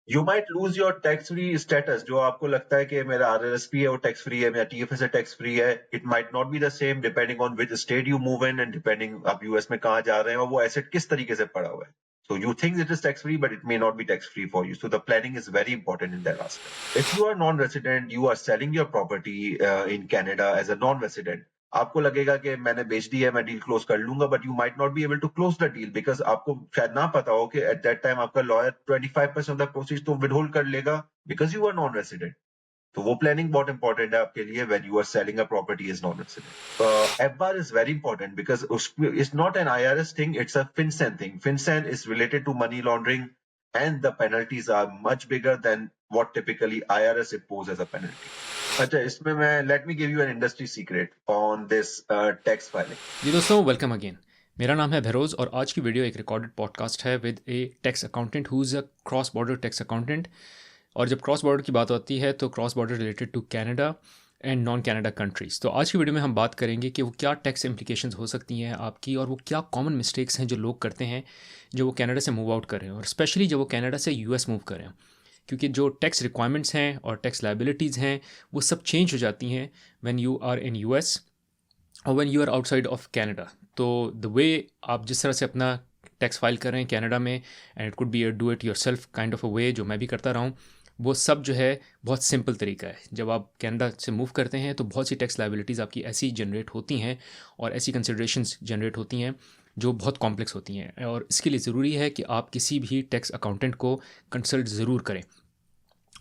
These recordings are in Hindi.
You might lose your tax free status. जो आपको लगता है कि मेरा RRSP है वो tax free है, मेरा TFS है tax free है. It might not be the same depending on which state you move in and depending आप US में कहाँ जा रहे हैं और वो asset किस तरीके से पड़ा हुआ है. So you think it is tax free, but it may not be tax free for you. So the planning is very important in that aspect. If you are non-resident, you are selling your property in Canada as a non-resident. आपको लगेगा कि मैंने बेच दी है, मैं डील क्लोज कर लूंगा, but you might not be able to close the deal because आपको शायद ना पता हो कि एट दैट टाइम आपका lawyer 25% of the proceeds to withhold कर लेगा because you are non resident. तो वो प्लानिंग बहुत इंपॉर्टेंट है आपके लिए when you are selling a property is non resident. FBAR is very important because it's not an IRS thing, it's a FinCEN thing. FinCEN is related to money laundering and the penalties are much bigger than what typically IRS impose as a penalty. अच्छा, इसमें मैं let me give you an industry secret on this tax filing. जी दोस्तों, वेलकम अगेन. मेरा नाम है बहरोज और आज की वीडियो एक रिकॉर्डेड पॉडकास्ट है with a tax accountant who is a cross border tax accountant. और जब क्रॉस बॉर्डर की बात होती है तो cross border related to Canada and non Canada countries. तो आज की वीडियो में हम बात करेंगे कि वो क्या टैक्स इम्प्लीकेशंस हो सकती हैं आपकी और वो क्या कॉमन मिस्टेक्स हैं जो लोग करते हैं जो वो कनाडा से मूव आउट कर रहे हैं और स्पेशली जब वो कनाडा से US मूव कर रहे हैं. क्योंकि जो टैक्स रिक्वायरमेंट्स हैं और टैक्स लाइबिलिटीज़ हैं वो सब चेंज हो जाती हैं when you are in US और when you are outside of Canada. तो द वे आप जिस तरह से अपना टैक्स फाइल कर रहे हैं कनाडा में and it could be a do it yourself kind of a way जो मैं भी करता रहा हूँ, वो सब जो है बहुत सिंपल तरीका है. जब आप कनाडा से मूव करते हैं तो बहुत सी टैक्स लाइबिलिटीज़ आपकी ऐसी जनरेट होती हैं और ऐसी कंसिडरेशंस जनरेट होती हैं जो बहुत कॉम्प्लेक्स होती हैं और इसके लिए ज़रूरी है कि आप किसी भी टैक्स अकाउंटेंट को कंसल्ट ज़रूर करें.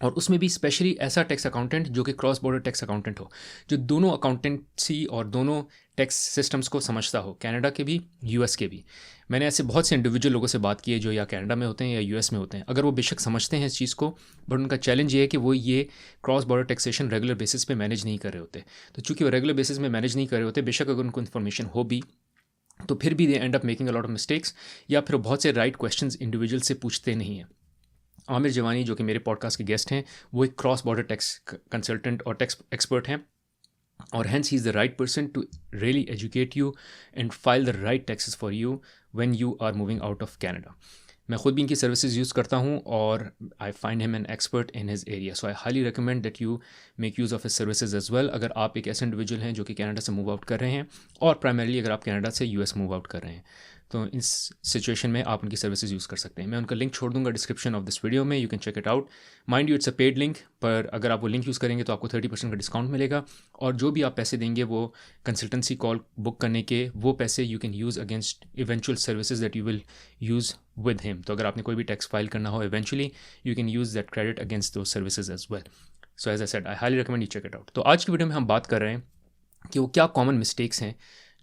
और उसमें भी स्पेशली ऐसा टैक्स अकाउंटेंट जो कि क्रॉस बॉर्डर टैक्स अकाउंटेंट हो, जो दोनों अकाउंटेंसी और दोनों टैक्स सिस्टम्स को समझता हो, कनाडा के भी US के भी. मैंने ऐसे बहुत से इंडिविजुअल लोगों से बात की है जो या कनाडा में होते हैं या US में होते हैं. अगर वो बेशक समझते हैं इस चीज़ को, बट उनका चैलेंज ये है कि वो ये cross border taxation regular basis पे मैनेज नहीं कर रहे होते. तो चूँकि वो रेगुलर बेसिस में मैनेज नहीं कर रहे होते, बेशक अगर उनको इन्फॉर्मेशन हो भी तो फिर भी they end up making a lot of mistakes या फिर बहुत से राइट क्वेश्चंस इंडिविजुअल से पूछते नहीं हैं. आमिर जवानी जो कि मेरे पॉडकास्ट के गेस्ट हैं, वो एक क्रॉस बॉर्डर टैक्स कंसल्टेंट और टैक्स एक्सपर्ट हैं और hence he is the right person to really educate you and file the right taxes for you when you are moving out of Canada. मैं खुद भी इनकी सर्विसेज यूज़ करता हूँ और I find him an expert in his area. So I highly recommend that you make use of his services as well अगर आप एक ऐसे इंडिविजुअल हैं जो कि कनाडा से मूव आउट कर रहे हैं और प्राइमरीली अगर आप कनाडा से US मूव आउट कर रहे हैं. तो इस सिचुएशन में आप उनकी सर्विसेज यूज़ कर सकते हैं. मैं उनका लिंक छोड़ दूंगा डिस्क्रिप्शन ऑफ दिस वीडियो में, you can check it out. Mind you it's a paid link, पर अगर आप वो लिंक यूज़ करेंगे तो आपको 30% का डिस्काउंट मिलेगा और जो भी आप पैसे देंगे वो कंसल्टेंसी कॉल बुक करने के, वो पैसे you can use against eventual services that you will use with him. तो अगर आपने कोई भी टैक्स फाइल करना हो eventually, you can use that credit against those services as well. So as I said, I highly recommend you check it out. तो आज की वीडियो में हम बात कर रहे हैं कि वो क्या कॉमन मिस्टेक्स हैं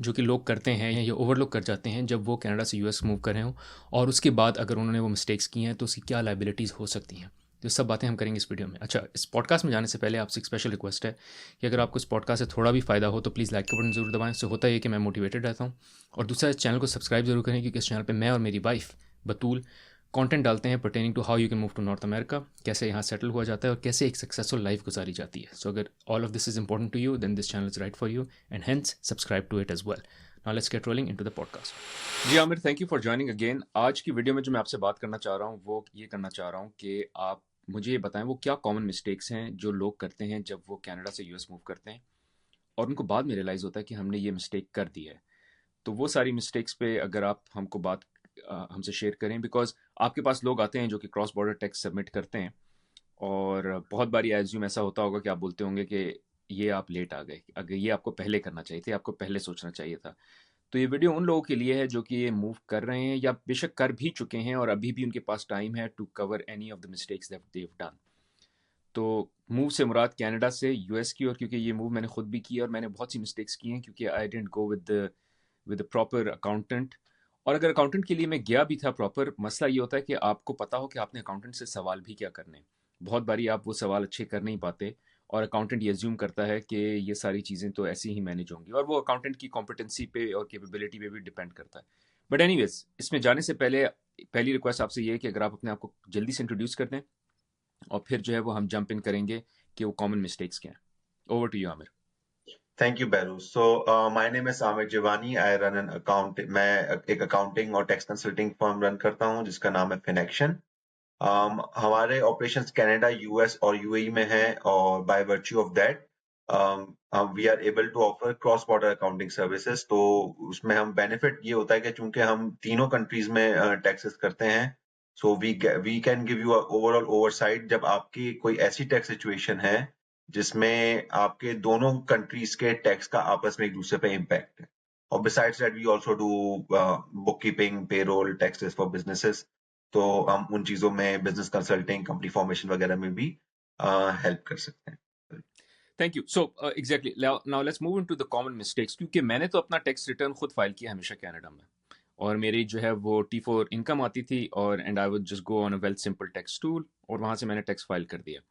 जो कि लोग करते हैं या ये ओवरलुक कर जाते हैं जब वो कनाडा से US मूव कर रहे हों और उसके बाद अगर उन्होंने वो मिस्टेक्स की हैं तो उसकी क्या लाइबिलिटीज़ हो सकती हैं. तो सब बातें हम करेंगे इस वीडियो में. अच्छा, इस पॉडकास्ट में जाने से पहले आपसे एक स्पेशल रिक्वेस्ट है कि अगर आपको इस पॉडकास्ट से थोड़ा भी फ़ायदा हो तो प्लीज़ लाइक का बटन ज़रूर दबाएं. उससे होता है कि मैं मोटिवेटेड रहता हूँ. और दूसरा, इस चैनल को सब्सक्राइब जरूर करें क्योंकि इस चैनल पर मैं और मेरी वाइफ बतूल कंटेंट डालते हैं pertaining to how you can move to North America, कैसे यहाँ सेटल हुआ जाता है और कैसे एक सक्सेसफुल लाइफ गुजारी जाती है. सो अगर all of this is important to you then this channel is right for you and hence subscribe to it as well. Now let's get rolling into the podcast. जी Aamir, thank you for joining again. आज की वीडियो में जो मैं आपसे बात करना चाह रहा हूँ वो ये करना चाह रहा हूँ कि आप मुझे ये बताएं वो क्या कॉमन मिस्टेक्स हैं जो लोग करते हैं जब वो कनाडा से US मूव करते हैं और उनको बाद में रियलाइज़ होता है कि हमने ये मिस्टेक कर दी है. तो वो सारी मिस्टेक्स पे अगर आप हमको बात हमसे शेयर करें, बिकॉज आपके पास लोग आते हैं जो कि क्रॉस बॉर्डर टैक्स सबमिट करते हैं और बहुत बारी एज्यूम ऐसा होता होगा कि आप बोलते होंगे कि ये आप लेट आ गए, अगर ये आपको पहले करना चाहिए था, आपको पहले सोचना चाहिए था. तो ये वीडियो उन लोगों के लिए है जो कि ये मूव कर रहे हैं या बेशक कर भी चुके हैं और अभी भी उनके पास टाइम है to cover any of the mistakes that they have done. तो मूव से मुराद कनाडा से US की, और क्योंकि ये मूव मैंने खुद भी की और मैंने बहुत सी मिस्टेक्स की हैं क्योंकि I didn't go with the proper accountant. और अगर अकाउंटेंट के लिए मैं गया भी था प्रॉपर, मसला ये होता है कि आपको पता हो कि आपने अकाउंटेंट से सवाल भी क्या करने. बहुत बारी आप वो सवाल अच्छे कर नहीं पाते और अकाउंटेंट ये अज्यूम करता है कि ये सारी चीज़ें तो ऐसे ही मैनेज होंगी और वो अकाउंटेंट की कॉम्पिटेंसी पे और कैपेबिलिटी पे भी डिपेंड करता है. बट एनीवेज, इसमें जाने से पहले पहली रिक्वेस्ट आपसे ये है कि अगर आप अपने आप को जल्दी से इंट्रोड्यूस कर दें और फिर जो है वो हम जंप इन करेंगे कि वो कॉमन मिस्टेक्स क्या हैं. Over to you Aamir. Thank you, Beru. So, my name is Amir Jivani. I run an account. मैं एक accounting और tax consulting firm run करता हूँ जिसका नाम है FinAction. हमारे ऑपरेशंस कनाडा, यूएस और यूएई में हैं और by virtue of that we are able to offer cross border accounting services. तो उसमें हम बेनिफिट ये होता है कि चूंकि हम तीनों कंट्रीज में टैक्सेस करते हैं, so we can give you overall oversight जब आपकी कोई ऐसी टैक्स सिचुएशन है जिसमें आपके दोनों कंट्रीज के टैक्स का आपस में एक दूसरे पे इम्पैक्ट है। और besides that we also do bookkeeping, payroll, taxes for businesses. तो हम उन चीजों में बिजनेस कंसल्टिंग, कंपनी फॉर्मेशन वगैरह में भी हेल्प कर सकते हैं। Thank you. So exactly, now let's move into the common mistakes, क्योंकि मैंने तो अपना टैक्स रिटर्न खुद फाइल किया हमेशा कनाडा में, और मेरी जो है वो T4 इनकम आती थी, और and I would just go on a well simple tax tool, और वहाँ से मैंने टैक्स फाइल कर दिया।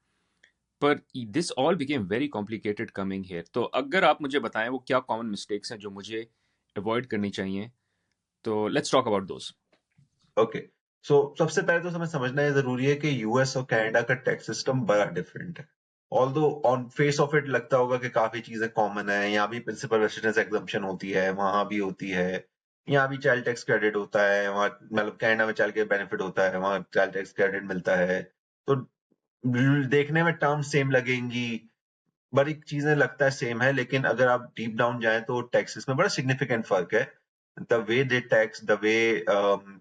पर this all became very complicated coming here. तो अगर आप मुझे बताएं वो क्या कॉमन मिस्टेक्स हैं जो मुझे अवॉइड करनी चाहिए, तो let's talk about those. Okay, so सबसे पहले तो हमें समझना ये जरूरी है कि यूएस और कनाडा का टैक्स सिस्टम बड़ा डिफरेंट है। Although on face of it लगता होगा कि काफी चीजें कॉमन है, यहाँ भी प्रिंसिपल रेसिडेंस एग्जम्पशन होती है, वहां भी होती है, यहाँ भी चाइल्ड टैक्स क्रेडिट होता है, वहाँ मतलब कनाडा में चाइल्ड केयर बेनिफिट होता है, वहाँ चाइल्ड टैक्स क्रेडिट मिलता है। तो देखने में टर्म सेम लगेंगी, बड़ी चीजें लगता है सेम है, लेकिन अगर आप डीप डाउन जाएं तो टैक्सेस में बड़ा सिग्निफिकेंट फर्क है। The way they tax, the way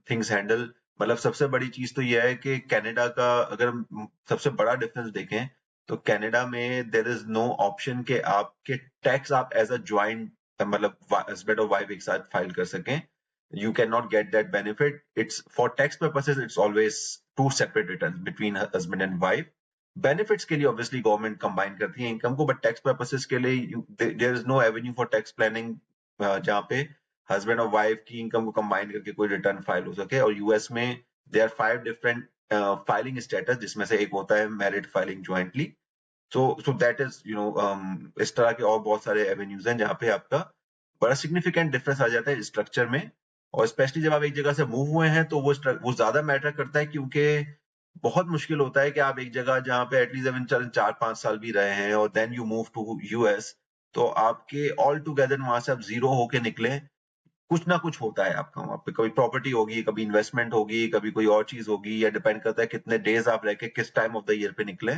things handle. मतलब सबसे बड़ी चीज तो यह है कि कनाडा का अगर हम सबसे बड़ा डिफरेंस देखें तो कनाडा में देर इज नो ऑप्शन के आपके टैक्स आप एज अ ज्वाइंट मतलब हस्बैंड और वाइफ एक साथ फाइल कर सकें। You can not get that benefit. It's for tax purposes it's always to separate return between husband and wife. Benefits के लिए ऑब्वियसली गवर्नमेंट कंबाइन करती है इनकम को, बट टैक्स पर्पसेस के लिए there is no avenue for tax planning जहाँ पे हस्बैंड और वाइफ की इनकम को कंबाइन करके कोई रिटर्न फाइल हो सके। और यूएस में there are 5 different filing status, जिसमें से एक होता है married filing jointly. So that is इस तरह के और बहुत सारे एवेन्यूज हैं जहाँ पे आपका बड़ा सिग्निफिकेंट डिफरेंस आ जाता है स्ट्रक्चर में। और स्पेशली जब आप एक जगह से मूव हुए हैं तो वो ज्यादा मैटर करता है, क्योंकि बहुत मुश्किल होता है कि आप एक जगह जहाँ पे एटलीस्ट 4-5 साल भी रहे हैं और then you move to US, तो आपके ऑल टुगेदर वहां से आप जीरो होके निकले। कुछ ना कुछ होता है आपका वहां पे, कभी प्रॉपर्टी होगी, कभी इन्वेस्टमेंट होगी, कभी कोई और चीज होगी, या डिपेंड करता है कितने डेज आप रह के किस टाइम ऑफ द ईयर पे निकले।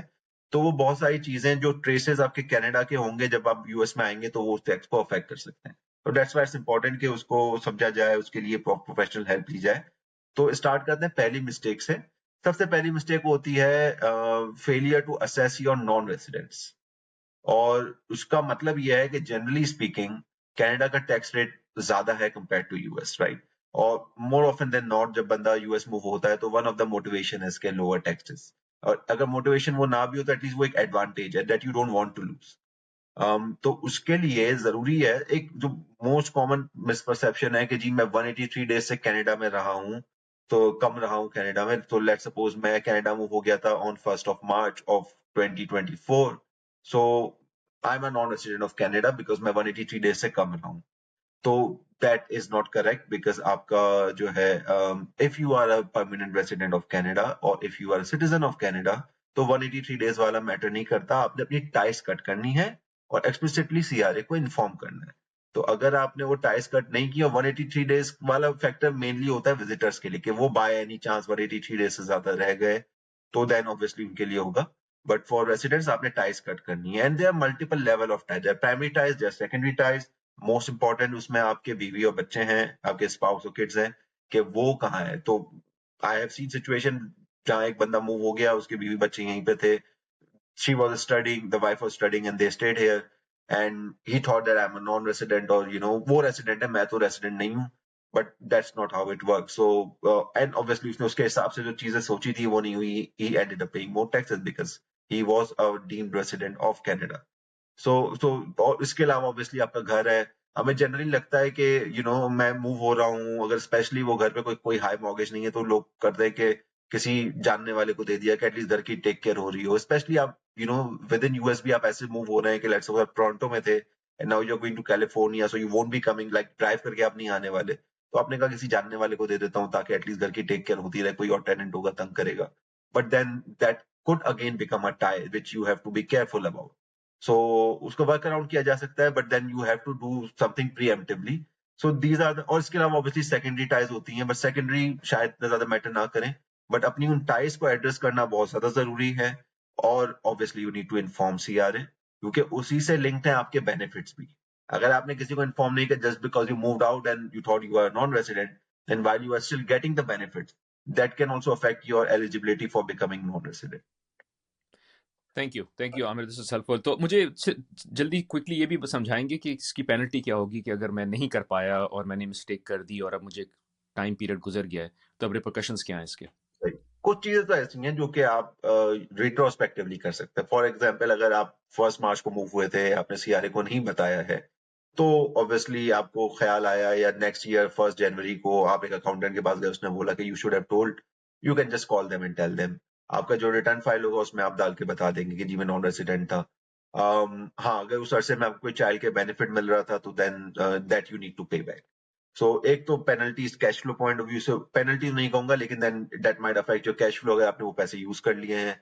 तो वो बहुत सारी चीजें जो ट्रेसेस आपके कनाडा के होंगे जब आप यूएस में आएंगे तो वो टैक्स को अफेक्ट कर सकते हैं। तो दैट्स व्हाई इट्स इंपॉर्टेंट कि उसको समझा जाए, उसके लिए प्रोफेशनल हेल्प ली जाए। तो स्टार्ट करते हैं पहली मिस्टेक से। सबसे पहली मिस्टेक होती है failure to assess your non residents. और उसका मतलब यह है कि जनरली स्पीकिंग कनाडा का टैक्स रेट ज्यादा है कंपेयर टू यूएस, राइट? और मोर ऑफन देन नॉट जब बंदा यूएस मूव होता है तो वन ऑफ द मोटिवेशन है इसके लोअर टैक्सेस। और अगर मोटिवेशन वो ना भी हो तो एटलीस्ट वो एक एडवांटेज है that you don't want to lose. तो उसके लिए जरूरी है, एक जो मोस्ट कॉमन मिसपरसेप्शन है कि जी मैं 183 डेज से कनाडा में रहा हूं, तो कम रहा हूं कनाडा में। तो लेट्स सपोज मैं कनाडा मूव हो गया था on 1 March 2024। So I am a non resident of Canada because मैं 183 डेज से कम रहा हूं। तो that is not correct, because आपका जो है if you are a permanent resident of Canada और if you are citizen of Canada, तो 183 डेज वाला मैटर नहीं करता। आपने अपनी टाइस कट करनी है और एक्सप्लिसिटली सीआरए को इन्फॉर्म करना है। तो अगर आपने वो टाइस कट नहीं की, और 183 डेज वाला फैक्टर मेनली होता है विजिटर्स के लिए कि वो बाय एनी चांस 183 डेज से ज्यादा रह गए, तो देन ऑब्वियसली उनके लिए होगा। बट फॉर रेसिडेंट्स आपने टाइस कट करनी है, and there multiple level of ties, primary ties, there secondary ties. Most important उसमें आपके बीवी और बच्चे हैं, आपके स्पाउस और किड्स हैं, कि वो कहाँ है। तो आई हैव सीन सिचुएशन जहां एक बंदा मूव हो गया, उसके बीवी बच्चे यहीं पे थे, she was studying, the wife was studying and they stayed here, and he thought that I'm a non-resident, or वो resident है, मैं तो resident नहीं हूँ। But that's not how it works. So and obviously उसने उसके हिसाब से जो चीजें सोची थी वो नहीं हुई। He ended up paying more taxes because he was a deemed resident of Canada. सो और इसके अलावा ऑब्वियसली आपका घर है। हमें जनरली लगता है कि मैं मूव हो रहा हूँ, अगर स्पेशली वो घर पे कोई हाई मॉर्गेज नहीं है तो लोग करते हैं कि किसी जानने वाले को दे दिया कि एटलीस्ट घर की टेक केयर हो रही हो। स्पेशली आप विद इन यूएस भी आप ऐसे मूव हो रहे हैं कि लेट्स सपोज आप टोरंटो में थे and now you are going to California, so you won't be coming, like drive करके आप नहीं आने वाले। तो आपने कहा किसी जानने वाले को दे देता हूँ ताकि एटलीस्ट घर की टेक केयर होती रहे, कोई और टेनेंट होगा तंग करेगा। But then that could again become a tie which you have to be careful about. So उसको वर्क अराउंड किया जा सकता है, but then you have to do something preemptively. So these are, और इसके अलावा ऑब्वियसली सेकेंडरी टाइज होती हैं, बट सेकेंडरी शायद इतना ज्यादा मैटर ना करें। बट अपनी उन टाइज को एड्रेस करना बहुत ज्यादा जरूरी है। और obviously you need to inform CRA, क्योंकि उसी से लिंक्ड है आपके बेनिफिट्स भी। अगर आपने किसी को इन्फॉर्म नहीं किया just because you moved out and you thought you are non resident, then while you are still getting the benefits, that can also affect your eligibility for becoming non-resident. Thank you Aamir, this is helpful. तो मुझे जल्दी क्विकली ये भी समझाएंगे कि इसकी पेनल्टी क्या होगी कि अगर मैं नहीं कर पाया और मैंने मिस्टेक कर दी और अब मुझे टाइम पीरियड गुजर गया है, तो अब रिपरकशंस क्या हैं इसके? कुछ चीजें तो ऐसी हैं जो कि आप रिट्रोस्पेक्टिवली कर सकते हैं। फॉर एग्जाम्पल, अगर आप 1 मार्च को मूव हुए थे, आपने सीआरए को नहीं बताया है, तो ऑब्वियसली आपको ख्याल आया या नेक्स्ट ईयर 1 जनवरी को आप एक अकाउंटेंट के पास गए, उसने बोला कि you should have told, you can just call them and tell them. आपका जो रिटर्न फाइल होगा उसमें आप डाल के बता देंगे कि जी मैं नॉन रेसिडेंट था। हाँ, अगर उस अरसे में आपको कोई चाइल्ड के बेनिफिट मिल रहा था तो then that you need to pay back. So एक तो penalties cash flow point of view से, पेनल्टी नहीं कहूंगा लेकिन then that might affect your cash flow, अगर आपने वो पैसे यूज कर लिए हैं।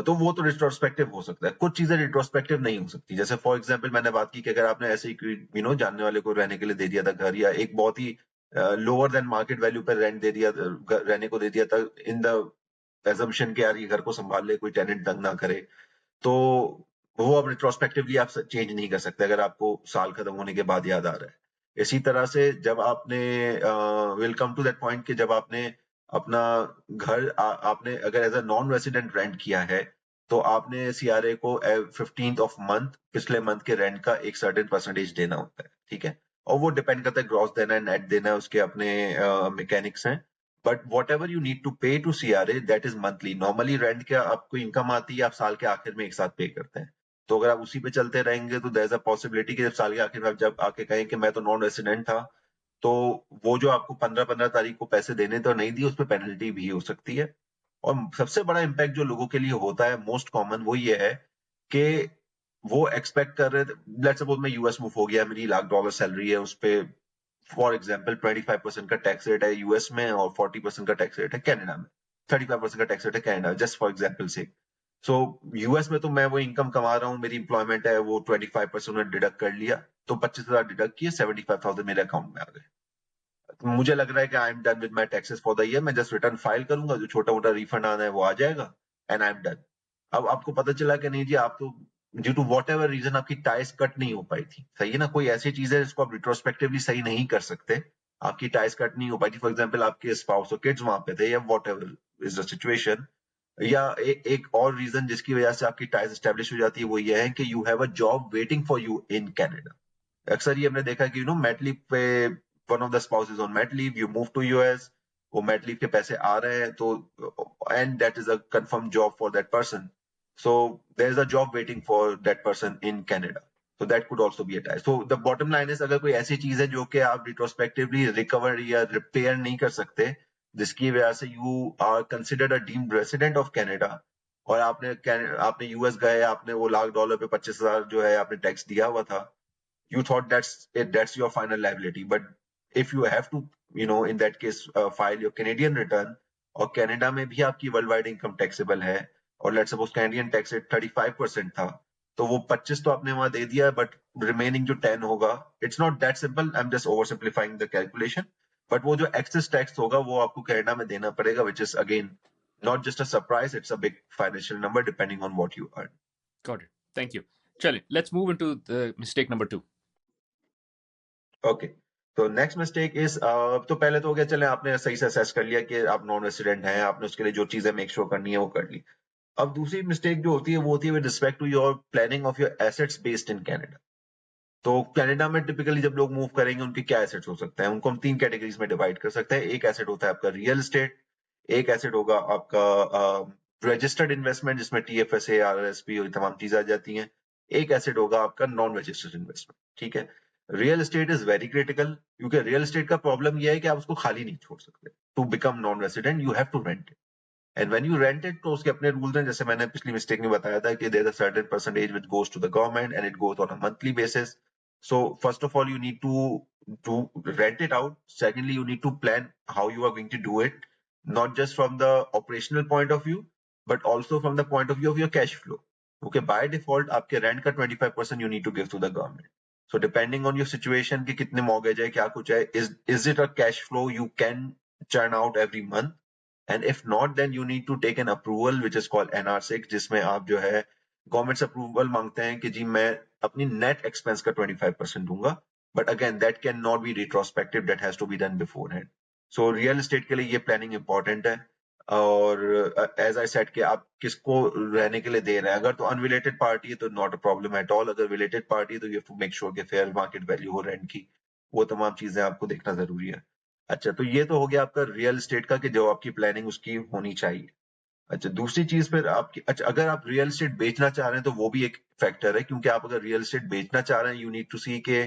तो वो तो रिट्रोस्पेक्टिव हो सकता है। कुछ चीजें रिट्रोस्पेक्टिव नहीं हो सकती, जैसे फॉर एग्जांपल मैंने बात की कि अगर आपने ऐसे ही जानने वाले को रहने के लिए दे दिया था घर, या एक बहुत ही लोअर देन मार्केट वैल्यू पर रेंट दे दिया, रहने को दे दिया था इन द एजम्पशन के यार ये घर को संभाल ले, कोई टेनेंट तंग ना करे, तो वो अब रिट्रोस्पेक्टिवली आप चेंज नहीं कर सकते अगर आपको साल खत्म होने के बाद याद आ रहा है। इसी तरह से जब आपने will come to that point कि जब आपने अपना घर आपने अगर as a non resident rent किया है, तो आपने सीआरए को 15th ऑफ मंथ पिछले मंथ के रेंट का एक सर्टेन परसेंटेज देना होता है, ठीक है। और वो डिपेंड करता है ग्रॉस देना है नेट देना है, उसके अपने मैकेनिक्स हैं। But whatever you need to pay to CRA that is monthly. Normally rent क्या आपको इनकम आती है, आप साल के आखिर में एक साथ पे करते हैं। तो अगर आप उसी पे चलते रहेंगे तो देयर इज अ पॉसिबिलिटी कि जब साल के आखिर में आप जब आके कहें कि मैं तो नॉन रेसिडेंट था, तो वो जो आपको 15-15 तारीख को पैसे देने तो नहीं दिए, उस पर पेनल्टी भी हो सकती है। और सबसे बड़ा इम्पैक्ट जो लोगों के लिए होता है मोस्ट कॉमन वो ये है कि वो एक्सपेक्ट कर रहे थे, लेट्स सपोज मैं यूएस मूव हो गया, मेरी $1,00,000 सैलरी है, उस पे फॉर एग्जाम्पल 25% का टैक्स रेट है यूएस में और 40% का टैक्स रेट है कनाडा में, 35% का टैक्स रेट है कनाडा, जस्ट फॉर एग्जाम्पल से। सो यूएस में तो मैं वो इनकम कमा रहा हूँ, मेरी इंप्लॉयमेंट है, वो 25% डिडक्ट कर लिया, तो 25,000 डिडक्ट किए, 75,000 मेरे अकाउंट में आ गए। तो मुझे लग रहा है कि I am done with my taxes for the year, मैं जस्ट रिटर्न फाइल करूंगा, जो छोटा मोटा रिफंड आना है वो आ जाएगा एंड आई एम डन। अब आपको पता चला कि नहीं जी, आप तो due to whatever reason आपकी टाइज कट नहीं हो पाई थी, सही है ना, कोई ऐसी चीज है जिसको आप रिट्रोस्पेक्टिवली सही नहीं कर सकते, आपकी टाइज कट नहीं हो पाई थी, फॉर एग्जाम्पल आपके स्पाउस और किड्स वहां पे थे या what ever is the situation, या एक और रीजन जिसकी वजह से आपकी टाइज एस्टेब्लिश हो जाती है, वो ये है कि you have a job waiting for you in Canada. अक्सर ये हमने देखा कि मैट लीव पे one of the spouses on mat leave, you move to US, वो मैट लीव के पैसे आ रहे हैं, तो and that is a confirm job for that person, so there is a job waiting for that person in Canada, so that could also be a tie. So the bottom line is, अगर कोई ऐसी चीज है जो कि आप रिट्रोस्पेक्टिवली रिकवर या रिपेयर नहीं कर सकते, जिसकी वजह से you are considered a deemed resident of Canada, और आपने यूएस गए, आपने वो $1,00,000 पे 25,000 जो है आपने टैक्स दिया हुआ था, you thought that's it, that's your final liability. But if you have to, in that case, file your Canadian return, और कनाडा में भी आपकी वर्ल्ड वाइड इनकम टैक्सेबल है, और let's suppose Canadian tax rate 35% था, तो वो 25 तो आपने वहां दे दिया, बट रिमेनिंग जो 10 होगा, it's not that simple, I am just over simplifying the calculation, but वो जो एक्सेस टैक्स होगा वो आपको कनाडा में देना पड़ेगा, which is again not just a surprise, it's a big financial number depending on what you earn. Got it, thank you. चलिए let's move into the mistake number 2। Okay, तो नेक्स्ट मिस्टेक इज, तो पहले तो हो गया, चले आपने सही से असेस कर लिया कि आप नॉन रेसिडेंट हैं, आपने उसके लिए जो चीजें मेक श्योर करनी है वो कर ली। अब दूसरी मिस्टेक जो होती है वो होती है with respect to your planning of your assets based in Canada. तो कनाडा में टिपिकली जब लोग मूव करेंगे उनके क्या एसेट्स हो सकते हैं, उनको हम 3 कैटेगरीज में डिवाइड कर सकते हैं। एक एसेट होता है आपका रियल एस्टेट, एक एसेट होगा आपका रजिस्टर्ड इन्वेस्टमेंट जिसमें टीएफएसए, आरआरएसपी और तमाम चीजें आ जाती हैं, एक एसेट होगा आपका नॉन रजिस्टर्ड इन्वेस्टमेंट, ठीक है। Real estate is very critical, क्योंकि रियल एस्टेट का प्रॉब्लम यह है कि आप उसको खाली नहीं छोड़ सकते। To become non resident you have to rent it, and when you rent it तो उसके अपने रूल्स हैं, जैसे मैंने पिछली मिस्टेक में बताया था कि there is a certain percentage which goes to the government and it goes on a monthly basis. So first of all you need to rent it out. Secondly, you need to plan how you are going to do it, not just from the operational point of view, but also from the point of view of your cash flow. Okay, by default आपके rent का 25% you need to give to the government. So depending on your situation कि कितने mortgage है, क्या कुछ है, is it a cash flow you can churn out every month? And if not then you need to take an approval which is called NR6, जिसमें आप जो है गवर्नमेंट से अप्रूवल मांगते हैं कि जी मैं अपनी नेट एक्सपेंस का 25% दूंगा, but again that can not be retrospective, that has to be done beforehand. So real estate के लिए ये प्लानिंग इंपॉर्टेंट है। और एज आई सेड कि आप किसको रहने के लिए दे रहे हैं, अगर तो अनरिलेटेड पार्टी है तो not a problem at all, अगर रिलेटेड पार्टी है तो you have to make sure कि फेयर मार्केट वैल्यू हो रेंट की, वो तमाम चीजें आपको देखना जरूरी है। अच्छा, तो ये तो हो गया आपका रियल एस्टेट का कि जो आपकी प्लानिंग उसकी होनी चाहिए। अच्छा, दूसरी चीज फिर आपकी, अच्छा अगर आप रियल एस्टेट बेचना चाह रहे हैं तो वो भी एक फैक्टर है, क्योंकि आप अगर रियल एस्टेट बेचना चाह रहे हैं यू नीड टू सी के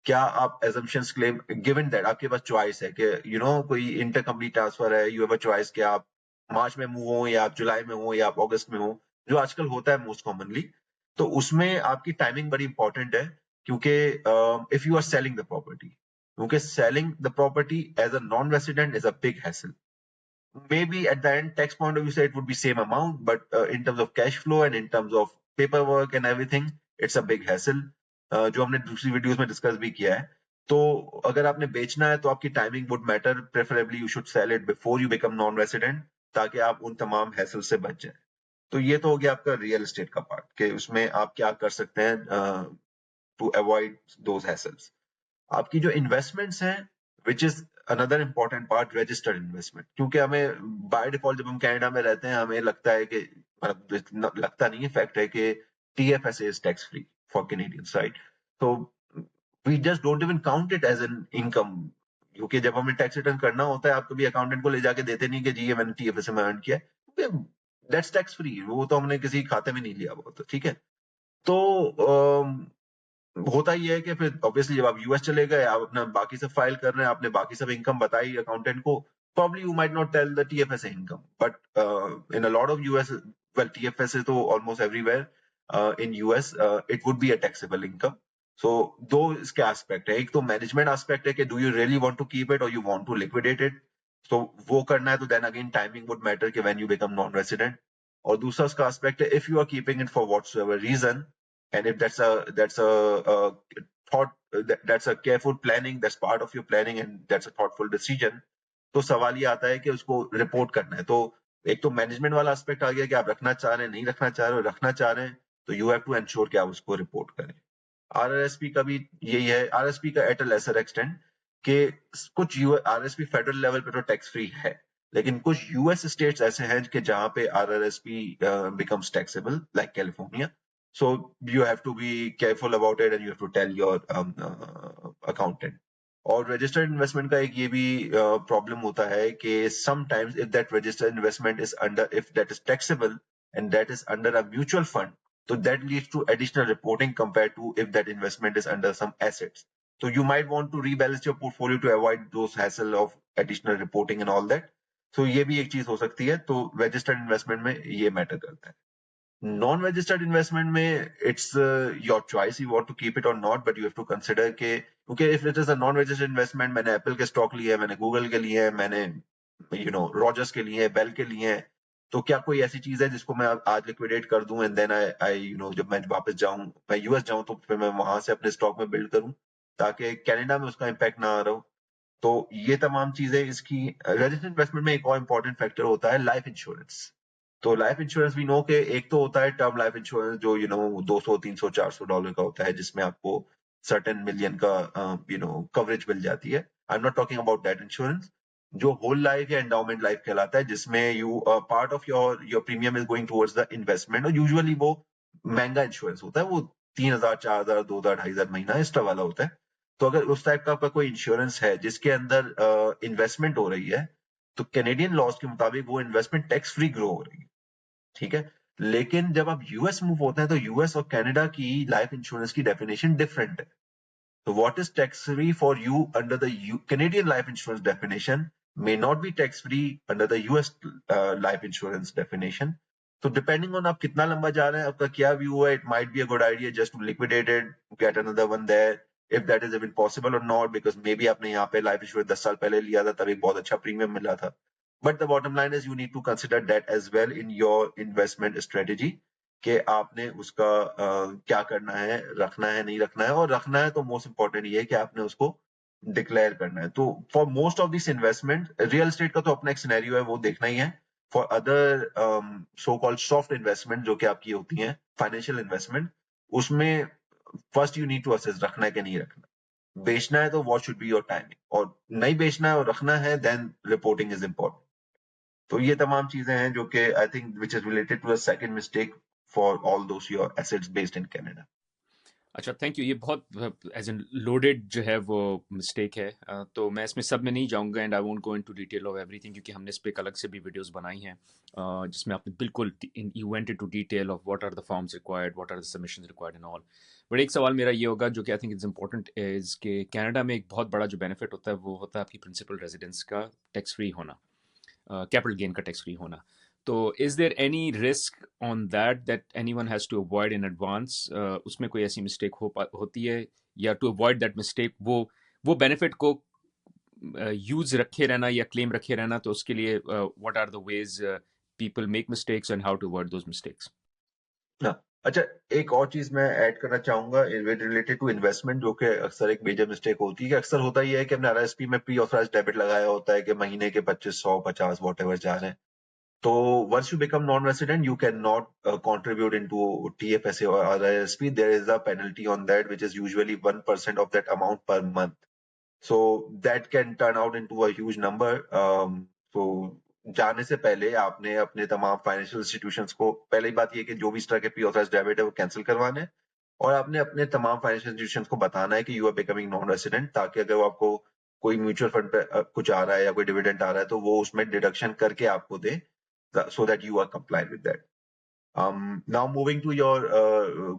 क्या आप एजम्पशंस क्लेम, गिवन दैट आपके पास चॉइस है कि कोई इंटर कंपनी ट्रांसफर है, यू हैव अ चॉइस कि आप मार्च में मूव हो या आप जुलाई में हो या आप अगस्त में हो, जो आजकल होता है मोस्ट कॉमनली। तो उसमें आपकी टाइमिंग बड़ी इंपॉर्टेंट है, क्योंकि if you are selling the property, क्योंकि selling the property as a non resident is a big hassle. Maybe at the end tax point of view say it would be same amount, but in terms of cash flow and in terms of paperwork and everything, it's a big hassle, जो हमने दूसरी वीडियोस में डिस्कस भी किया है। तो अगर आपने बेचना है तो आपकी timing would matter, preferably you should sell it before you become non resident, ताकि आप उन तमाम हैसल से बच जाए। तो ये तो हो गया आपका रियल एस्टेट का पार्ट, कि उसमें आप क्या कर सकते हैं टू अवॉइड दोज हैसल्स। आपकी जो इन्वेस्टमेंट्स हैं, which is another important part, registered investment, क्योंकि हमें बाय डिफॉल्ट जब हम कनाडा में रहते हैं हमें लगता है कि, मतलब लगता नहीं है, फैक्ट है कि TFSA is tax free for Canadians, right? तो we just don't even count it as an income, क्योंकि जब हमें टैक्स रिटर्न करना होता है आप कभी अकाउंटेंट को ले जाके देते नहीं कि जी ये मैंने TFSA में अर्न किया है, दैट्स टैक्स फ्री, वो तो हमने किसी खाते में नहीं लिया वो तो ठीक है। तो होता ही है कि फिर ऑब्वियसली जब आप यूएस चले गए, आप अपना बाकी सब फाइल कर रहे हैं, आपने बाकी सब इनकम बताई अकाउंटेंट को, probably you might not tell the TFSA income, but in a lot of US, well, TFSA तो almost everywhere in US, it would be a taxable income. So दो इसके एस्पेक्ट है, एक तो मैनेजमेंट एस्पेक्ट है कि do you really want to keep it or you want to liquidate it, so वो करना है तो then again timing would matter कि when you become non-resident। और दूसरा उसका एस्पेक्ट है if you are keeping it for whatsoever reason, and if that's a thought, that's a careful planning, that's part of your planning and that's a thoughtful decision, तो सवाल ये आता है कि उसको रिपोर्ट करना है। तो एक तो मैनेजमेंट वाला एस्पेक्ट आ गया कि आप रखना चाह रहे हैं, नहीं रखना चाह रहे हो, रखना चाह रहे हैं तो यू हैव टू एंश्योर कि आप उसको रिपोर्ट करें। RRSP का भी यही है, RSP का एट अ लेसर एक्सटेंट, कि कुछ RSP फेडरल लेवल पे तो टैक्स फ्री है, लेकिन कुछ यूएस स्टेट्स ऐसे हैं कि जहां पे RRSP becomes taxable, like California. So you have to be careful about it and you have to tell your accountant. और रजिस्टर्ड इन्वेस्टमेंट का एक ये भी प्रॉब्लम होता है कि sometimes if that registered investment is under, if that is taxable and that is under a mutual fund, so that leads to additional reporting compared to if that investment is under some assets. So you might want to rebalance your portfolio to avoid those hassle of additional reporting and all that. So ये भी एक चीज हो सकती है, तो registered investment में ये मैटर करता है। नॉन रजिस्टर्ड इन्वेस्टमेंट में it's your choice, you want to keep it और not, but you have to consider के, क्योंकि if it is a non registered investment, मैंने एप्पल के स्टॉक लिए हैं, मैंने गूगल के लिए हैं, मैंने रॉजर्स के लिए हैं, बेल के लिए हैं, तो क्या कोई ऐसी चीज है जिसको मैं आज लिक्विडेट कर दूं एंड देन आई जब मैं वापस जाऊं, मैं यूएस जाऊं तो फिर मैं वहां से अपने स्टॉक में बिल्ड करूं ताकि कनाडा में उसका इम्पैक्ट ना आ रहा हो। तो ये तमाम चीजें इसकी, रजिस्टर्ड इन्वेस्टमेंट में एक और इम्पोर्टेंट फैक्टर होता है लाइफ इंश्योरेंस। तो लाइफ इंश्योरेंस वी नो के एक तो होता है टर्म लाइफ इंश्योरेंस जो 200 300 400 डॉलर का होता है, जिसमें आपको सर्टेन मिलियन का कवरेज मिल जाती है। I am not talking about that insurance. जो होल लाइफ या एंडाउमेंट लाइफ कहलाता है, जिसमें you part of your premium is going towards the investment, और यूजुअली वो महंगा इंश्योरेंस होता है, वो 3000 4000 2000 2500 महीना एक्स्ट्रा वाला होता है। तो अगर उस टाइप का आपका कोई इंश्योरेंस है जिसके अंदर इन्वेस्टमेंट हो रही है, तो कैनेडियन लॉज के मुताबिक वो इन्वेस्टमेंट टैक्स फ्री ग्रो हो रही है, ठीक है। लेकिन जब आप यूएस मूव होते हैं तो यूएस और कनाडा की लाइफ इंश्योरेंस की डेफिनेशन डिफरेंट है। तो what is tax free for you under the Canadian life insurance definition may not be tax free under the US life insurance definition. So depending on आप कितना लंबा जा रहे हैं, आपका क्या व्यू है, it might be a good idea just to liquidate it, get another one there, if that is even possible or not, because maybe आपने यहाँ पे लाइफ इंश्योरेंस 10 साल पहले लिया था तब एक बहुत अच्छा प्रीमियम मिला था। But the bottom line is you need to consider that as well in your investment strategy, कि आपने उसका क्या करना है, रखना है नहीं रखना है, और रखना है तो मोस्ट इंपॉर्टेंट ये है कि आपने उसको डिक्लेयर करना है। तो for most of this investment, real estate का तो अपना एक सिनेरियो है, वो देखना ही है। For other so called soft investment जो कि आपकी होती हैं फाइनेंशियल इन्वेस्टमेंट, उसमें first you need to assess रखना है कि नहीं रखना। बेचना है तो what should be your timing, और नहीं बेचना है और रखना है देन रिपोर्टिंग इज इम्पोर्टेंट। तो ये तमाम चीजें हैं जो कि I think which is related to the second mistake for all those your assets based in Canada. अच्छा, थैंक यू। ये बहुत एज एन लोडेड जो है वो मिस्टेक है। तो मैं इसमें सब में नहीं जाऊंगा and I won't go into detail of everything, क्योंकि हमने इस पे एक अलग से भी वीडियोस बनाई हैं जिसमें आपने बिल्कुल you went into detail of what are the forms required, what are the submissions required and all. But एक सवाल मेरा ये होगा जो कि I think is important, is कि कनाडा में एक बहुत बड़ा जो बेनिफिट होता है वो होता है आपकी प्रिंसिपल रेजिडेंस का टैक्स फ्री होना, कैपिटल गेन का टैक्स फ्री होना। तो is there any risk on that anyone has to avoid in advance? उसमें कोई ऐसी मिस्टेक होती है, या टू अवॉइड दैट मिस्टेक वो बेनिफिट को यूज रखे रहना या क्लेम रखे रहना, तो उसके लिए what are the ways people make mistakes and how to avoid those mistakes? हाँ, अच्छा, एक और चीज मैं ऐड करना चाहूंगा रिलेटेड टू इन्वेस्टमेंट, जो कि अक्सर एक मेजर मिस्टेक होती है। कि अक्सर होता ही है कि हमने आरएसपी में प्री ऑथराइज्ड डेबिट लगाया होता है कि महीने के 2500 50 वॉट एवर जा रहे हैं। तो once you become non-resident, you cannot contribute into TFSA or RRSP. There is a penalty on that, which is usually 1% of that amount per month. So that can turn out into a huge number. So जाने से पहले आपने अपने तमाम फाइनेंशियल इंस्टीट्यूशंस को, पहली बात ये कि जो भी इस तरह के प्री ऑथराइज्ड डेबिट है वो कैंसिल करवाने हैं, और आपने अपने तमाम फाइनेंशियल इंस्टीट्यूशंस को बताना है कि you are becoming non resident, ताकि अगर वो आपको कोई म्यूचुअल फंड पे कुछ आ रहा है या कोई डिविडेंड आ रहा है तो वो उसमें डिडक्शन करके आपको दे, so that you are compliant with that. Now moving to your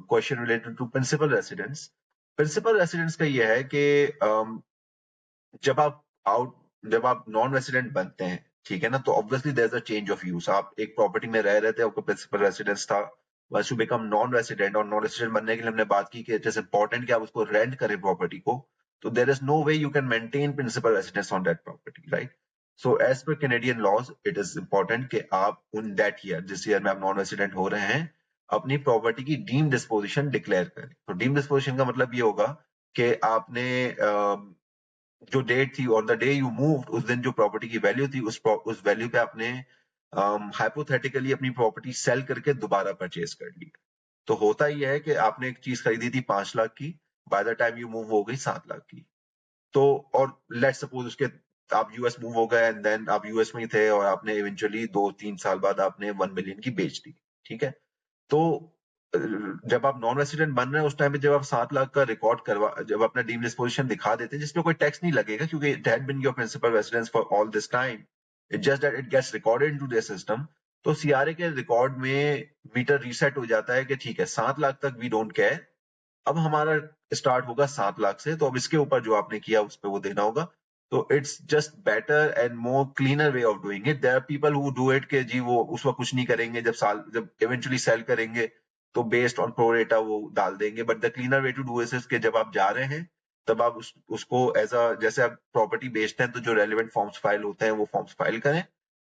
question related to principal residence. Principal residence का ये है कि जब आप जब आप नॉन रेसिडेंट बनते हैं, ठीक है ना, तो obviously there is a change of use. आप एक प्रॉपर्टी में रह रहे थे, आपका प्रिंसिपल रेसिडेंस था, once you become non resident, और नॉन रेसिडेंट बनने के लिए हमने बात की कि इट इज इंपॉर्टेंट कि आप उसको रेंट करें प्रॉपर्टी को, तो there is no way you can maintain principal residence on that property, right? So as per Canadian laws it is important कि आप उन दैट ईयर, जिस ईयर में आप नॉन रेसिडेंट हो रहे हैं, अपनी प्रॉपर्टी की डीम डिस्पोजिशन डिक्लेयर करें। तो डीम डिस्पोजिशन का मतलब ये होगा कि आपने जो डेट थी, on the day you moved, उस दिन जो प्रॉपर्टी की वैल्यू थी, उस वैल्यू पे आपने हाइपोथेटिकली अपनी प्रॉपर्टी सेल करके दोबारा परचेज कर ली। तो होता ही है कि आपने एक चीज खरीदी थी 5 लाख की, by the time you move हो गई 7 लाख की। तो और लेट्स सपोज उसके आप यूएस मूव हो गए, एंड देन आप यूएस में ही थे और आपने इवेंचुअली 2-3 साल बाद आपने 1 मिलियन की बेच दी, ठीक है? तो जब आप नॉन रेसिडेंट बन रहे हैं उस टाइम पे, जब आप 7 लाख का रिकॉर्ड करवा, जब अपना डीम डिस्पोजिशन दिखा देते हैं, जिसमें कोई टैक्स नहीं लगेगा क्योंकि it had been your principal residence for all this time, it just that it gets recorded into their system. तो सीआरए के रिकॉर्ड में मीटर रीसेट हो जाता है कि ठीक है, 7 लाख तक वी डोंट केयर, अब हमारा स्टार्ट होगा 7 लाख से, तो अब इसके ऊपर जो आपने किया उस पर वो देना होगा। तो it's just better and more cleaner way of doing it. There are people who do it के जी वो उस वक्त कुछ नहीं करेंगे, जब इवेंचुअली सेल करेंगे तो बेस्ड ऑन प्रोरेटा वो डाल देंगे। But the cleaner way to do is के जब आप जा रहे हैं तब आप उसको एज अ, जैसे आप प्रॉपर्टी बेचते हैं तो जो रेलिवेंट फॉर्म्स फाइल होते हैं वो फॉर्म्स फाइल करें,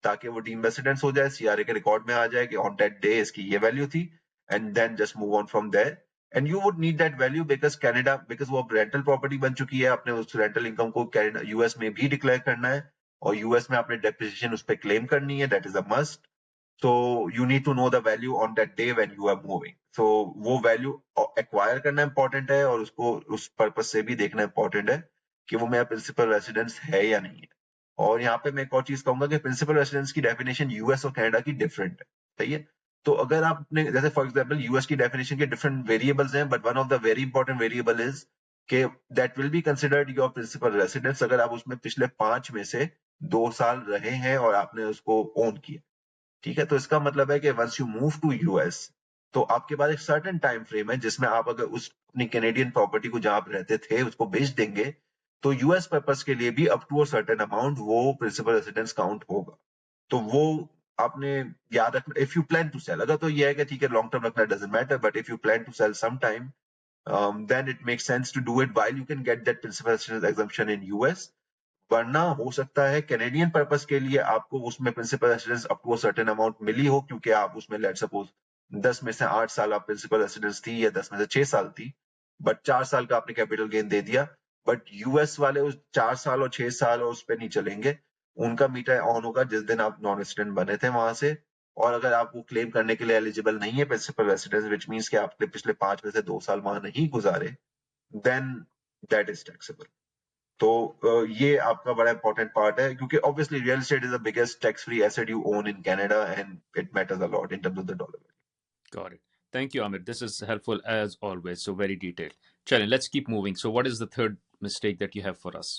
ताकि वो डीम रेसिडेंस हो जाए, सीआरए के रिकॉर्ड में आ जाए कि ऑन दैट डे इसकी ये वैल्यू थी, and then just move on from there. And you would need that value because Canada, because वो अब रेंटल प्रॉपर्टी बन चुकी है, आपने उस रेंटल इनकम को कनाडा यूएस में भी डिक्लेयर करना है, और यूएस में आपने डेप्रिसिएशन उस पर क्लेम करनी है, that is a must. So you need to know the value on that day when you are moving. So वो value acquire करना important है, और उसको उस purpose से भी देखना important है कि वो मेरा principal residence है या नहीं है। और यहाँ पे मैं एक और चीज कहूंगा कि principal residence की definition यूएस और कनाडा की different है, सही है? तो अगर आपने, जैसे फॉर एग्जाम्पल यूएस की डेफिनेशन के डिफरेंट वेरिएबल्स हैं, but one of the very important variable is के that will be considered your principal residence अगर आप उसमें पिछले 5 में से 2 साल रहे हैं और आपने उसको ओन किया, ठीक है? तो इसका मतलब है कि once you move to US, तो आपके पास एक सर्टेन टाइम फ्रेम है जिसमें आप अगर उस अपनी कैनेडियन प्रॉपर्टी को जहां आप रहते थे उसको बेच देंगे, तो यूएस पर्पस के लिए भी up to a certain amount वो प्रिंसिपल रेसिडेंस काउंट होगा। तो वो आपने याद रखना if you plan to sell. अगर तो ये है कि ठीक है लॉन्ग टर्म रखना doesn't matter, but if you plan to sell some time, then it makes sense to do it while you can get that principal residence exemption in US। वरना हो सकता है कैनेडियन पर्पस के लिए आपको उसमें principal residence up to certain amount मिली हो, क्योंकि आप उसमें लेट सपोज 10 में से 8 साल आप प्रिंसिपल रेसिडेंस थी, या 10 में से 6 साल थी, बट 4 साल का आपने कैपिटल गेन दे दिया, बट यूएस वाले उस 4 साल और 6 साल और उस पर नहीं चलेंगे। उनका मीटर ऑन होगा जिस दिन आप नॉन रेसिडेंट बने थे वहां से, और अगर आप वो क्लेम करने के लिए एलिजिबल नहीं है प्रिंसिपल रेसिडेंस, विच मीन्स कि आपने पिछले 5 में से 2 साल वहां नहीं गुजारे, देन दैट इज टैक्सेबल। तो ये आपका बड़ा इंपॉर्टेंट पार्ट है, क्योंकि obviously real estate is the biggest tax free asset you own in Canada and it matters a lot in terms of the dollar. Got it. Thank you, Amit. This is helpful as always. So very detailed. Chale, let's keep moving. So what is the third mistake that you have for us?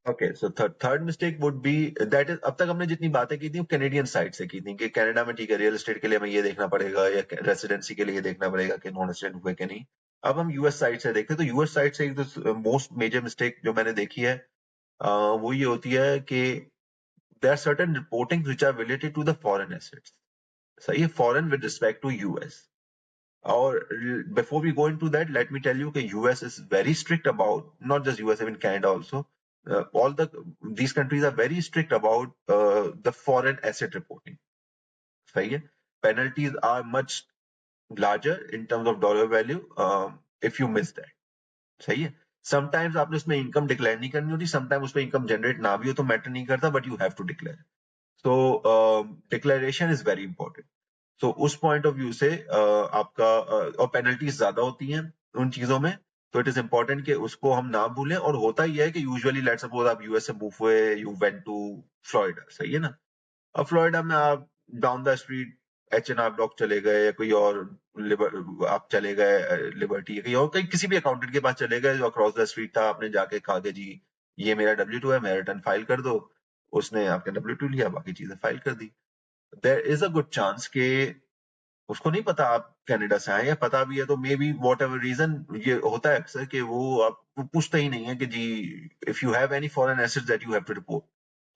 Okay, so third mistake would be that is, अब तक हमने जितनी बातें की थी वो कैनेडियन साइड से की थी कि कनाडा में ठीक है रियल एस्टेट के लिए हमें ये देखना पड़ेगा या रेसिडेंसी के लिए ये देखना पड़ेगा कि नॉन रेसिडेंट हुए कि नहीं। अब हम यूएस साइड से देखते हैं, तो यूएस साइड से एक मोस्ट मेजर मिस्टेक जो मैंने देखी है वो ये होती है कि there are certain reporting which are related to the foreign assets. सही है, foreign with respect to US. और before we go into that, let me tell you that US is very strict about, not just US, even Canada also. All these countries are very strict about the foreign asset reporting. सही है, penalties are much larger in terms of dollar value if you miss that. सही है, sometimes आपने उसमें income declare नहीं करनी होती, sometimes उसमें income generate ना भी हो तो matter नहीं करता, but you have to declare. So declaration is very important. तो उस पॉइंट ऑफ व्यू से आपका और पेनल्टीज ज्यादा होती हैं उन चीजों में, तो इट इज इंपॉर्टेंट कि उसको हम ना भूलें। और होता ही है कि यूजुअली लेट्स सपोज आप यूएस से मूव हुए, यू वेंट टू फ्लोरिडा, सही है ना। अब फ्लोरिडा में आप down the street H&R block चले गए या कोई और आप चले गए लिबर्टी, कहीं और कहीं किसी भी अकाउंटेंट के पास चले गए जो अक्रॉस द स्ट्रीट था, आपने जाके कहा कि जी ये मेरा W2 है, मेरा रिटर्न फाइल कर दो। उसने आपका W2 लिया, बाकी चीजें फाइल कर दी। There is a good chance के उसको नहीं पता आप कनाडा से आए, या पता भी है तो maybe whatever reason, ये होता है अक्सर कि वो आप पूछते ही नहीं है कि जी if you have any foreign assets that you have to report,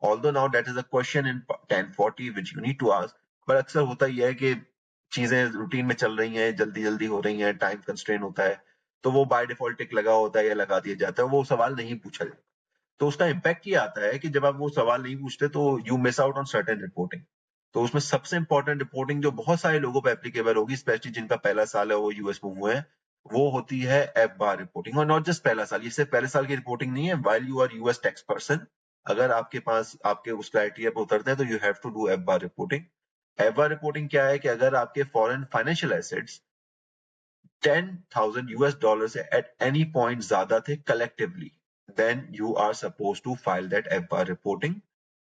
although now that is a question in 1040 which you need to ask, पर अक्सर होता ही है कि चीजें रूटीन में चल रही हैं, जल्दी जल्दी हो रही हैं, टाइम कंस्ट्रेन होता है, तो वो बाय डिफॉल्ट टिक लगा होता है या लगा दिया जाता है, वो सवाल नहीं पूछा जाता। तो उसका इम्पैक्ट ये आता है कि जब आप वो सवाल नहीं पूछते तो you miss out on certain reporting. तो उसमें सबसे इंपॉर्टेंट रिपोर्टिंग जो बहुत सारे लोगों पे एप्लीकेबल होगी, स्पेशली जिनका पहला साल है वो यूएस में हुए हैं, वो होती है एफ बार रिपोर्टिंग। और नॉट जस्ट पहला साल, ये सिर्फ पहले साल की रिपोर्टिंग नहीं है, while you are US tax person, अगर आपके पास आपके उस क्राइटेरिया पे उतरते हैं तो you have to do FBAR reporting. FBAR reporting क्या है कि अगर आपके फॉरेन फाइनेंशियल एसेट्स $10,000 से at any point ज्यादा थे collectively, then you are supposed to file that FBAR reporting।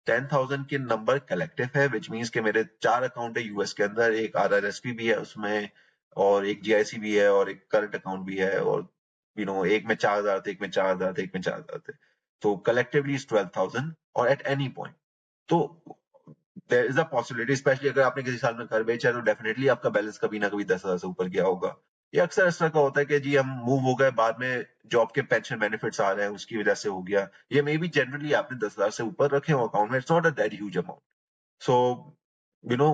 10,000 के नंबर कलेक्टिव है, विच मीन्स कि मेरे 4 अकाउंट है यूएस के अंदर, एक RRSP भी है उसमें, और एक GIC भी है, और एक करंट अकाउंट भी है, और एक में 4,000 थे, एक में 4,000 थे, एक में 4,000 थे, तो कलेक्टिवली इज 12,000 और एट एनी पॉइंट। तो there is a possibility, specially अगर आपने किसी साल में घर बेचा है तो डेफिनेटली आपका बैलेंस कभी ना कभी 10,000 से ऊपर गया होगा। ये अक्सर इस तरह का होता है कि जी हम मूव हो गए, बाद में जॉब के पेंशन बेनिफिट्स आ रहे हैं उसकी वजह से हो गया, ये मे बी जनरली आपने 10,000 से ऊपर रखे हो अकाउंट में, it's not a that huge amount. So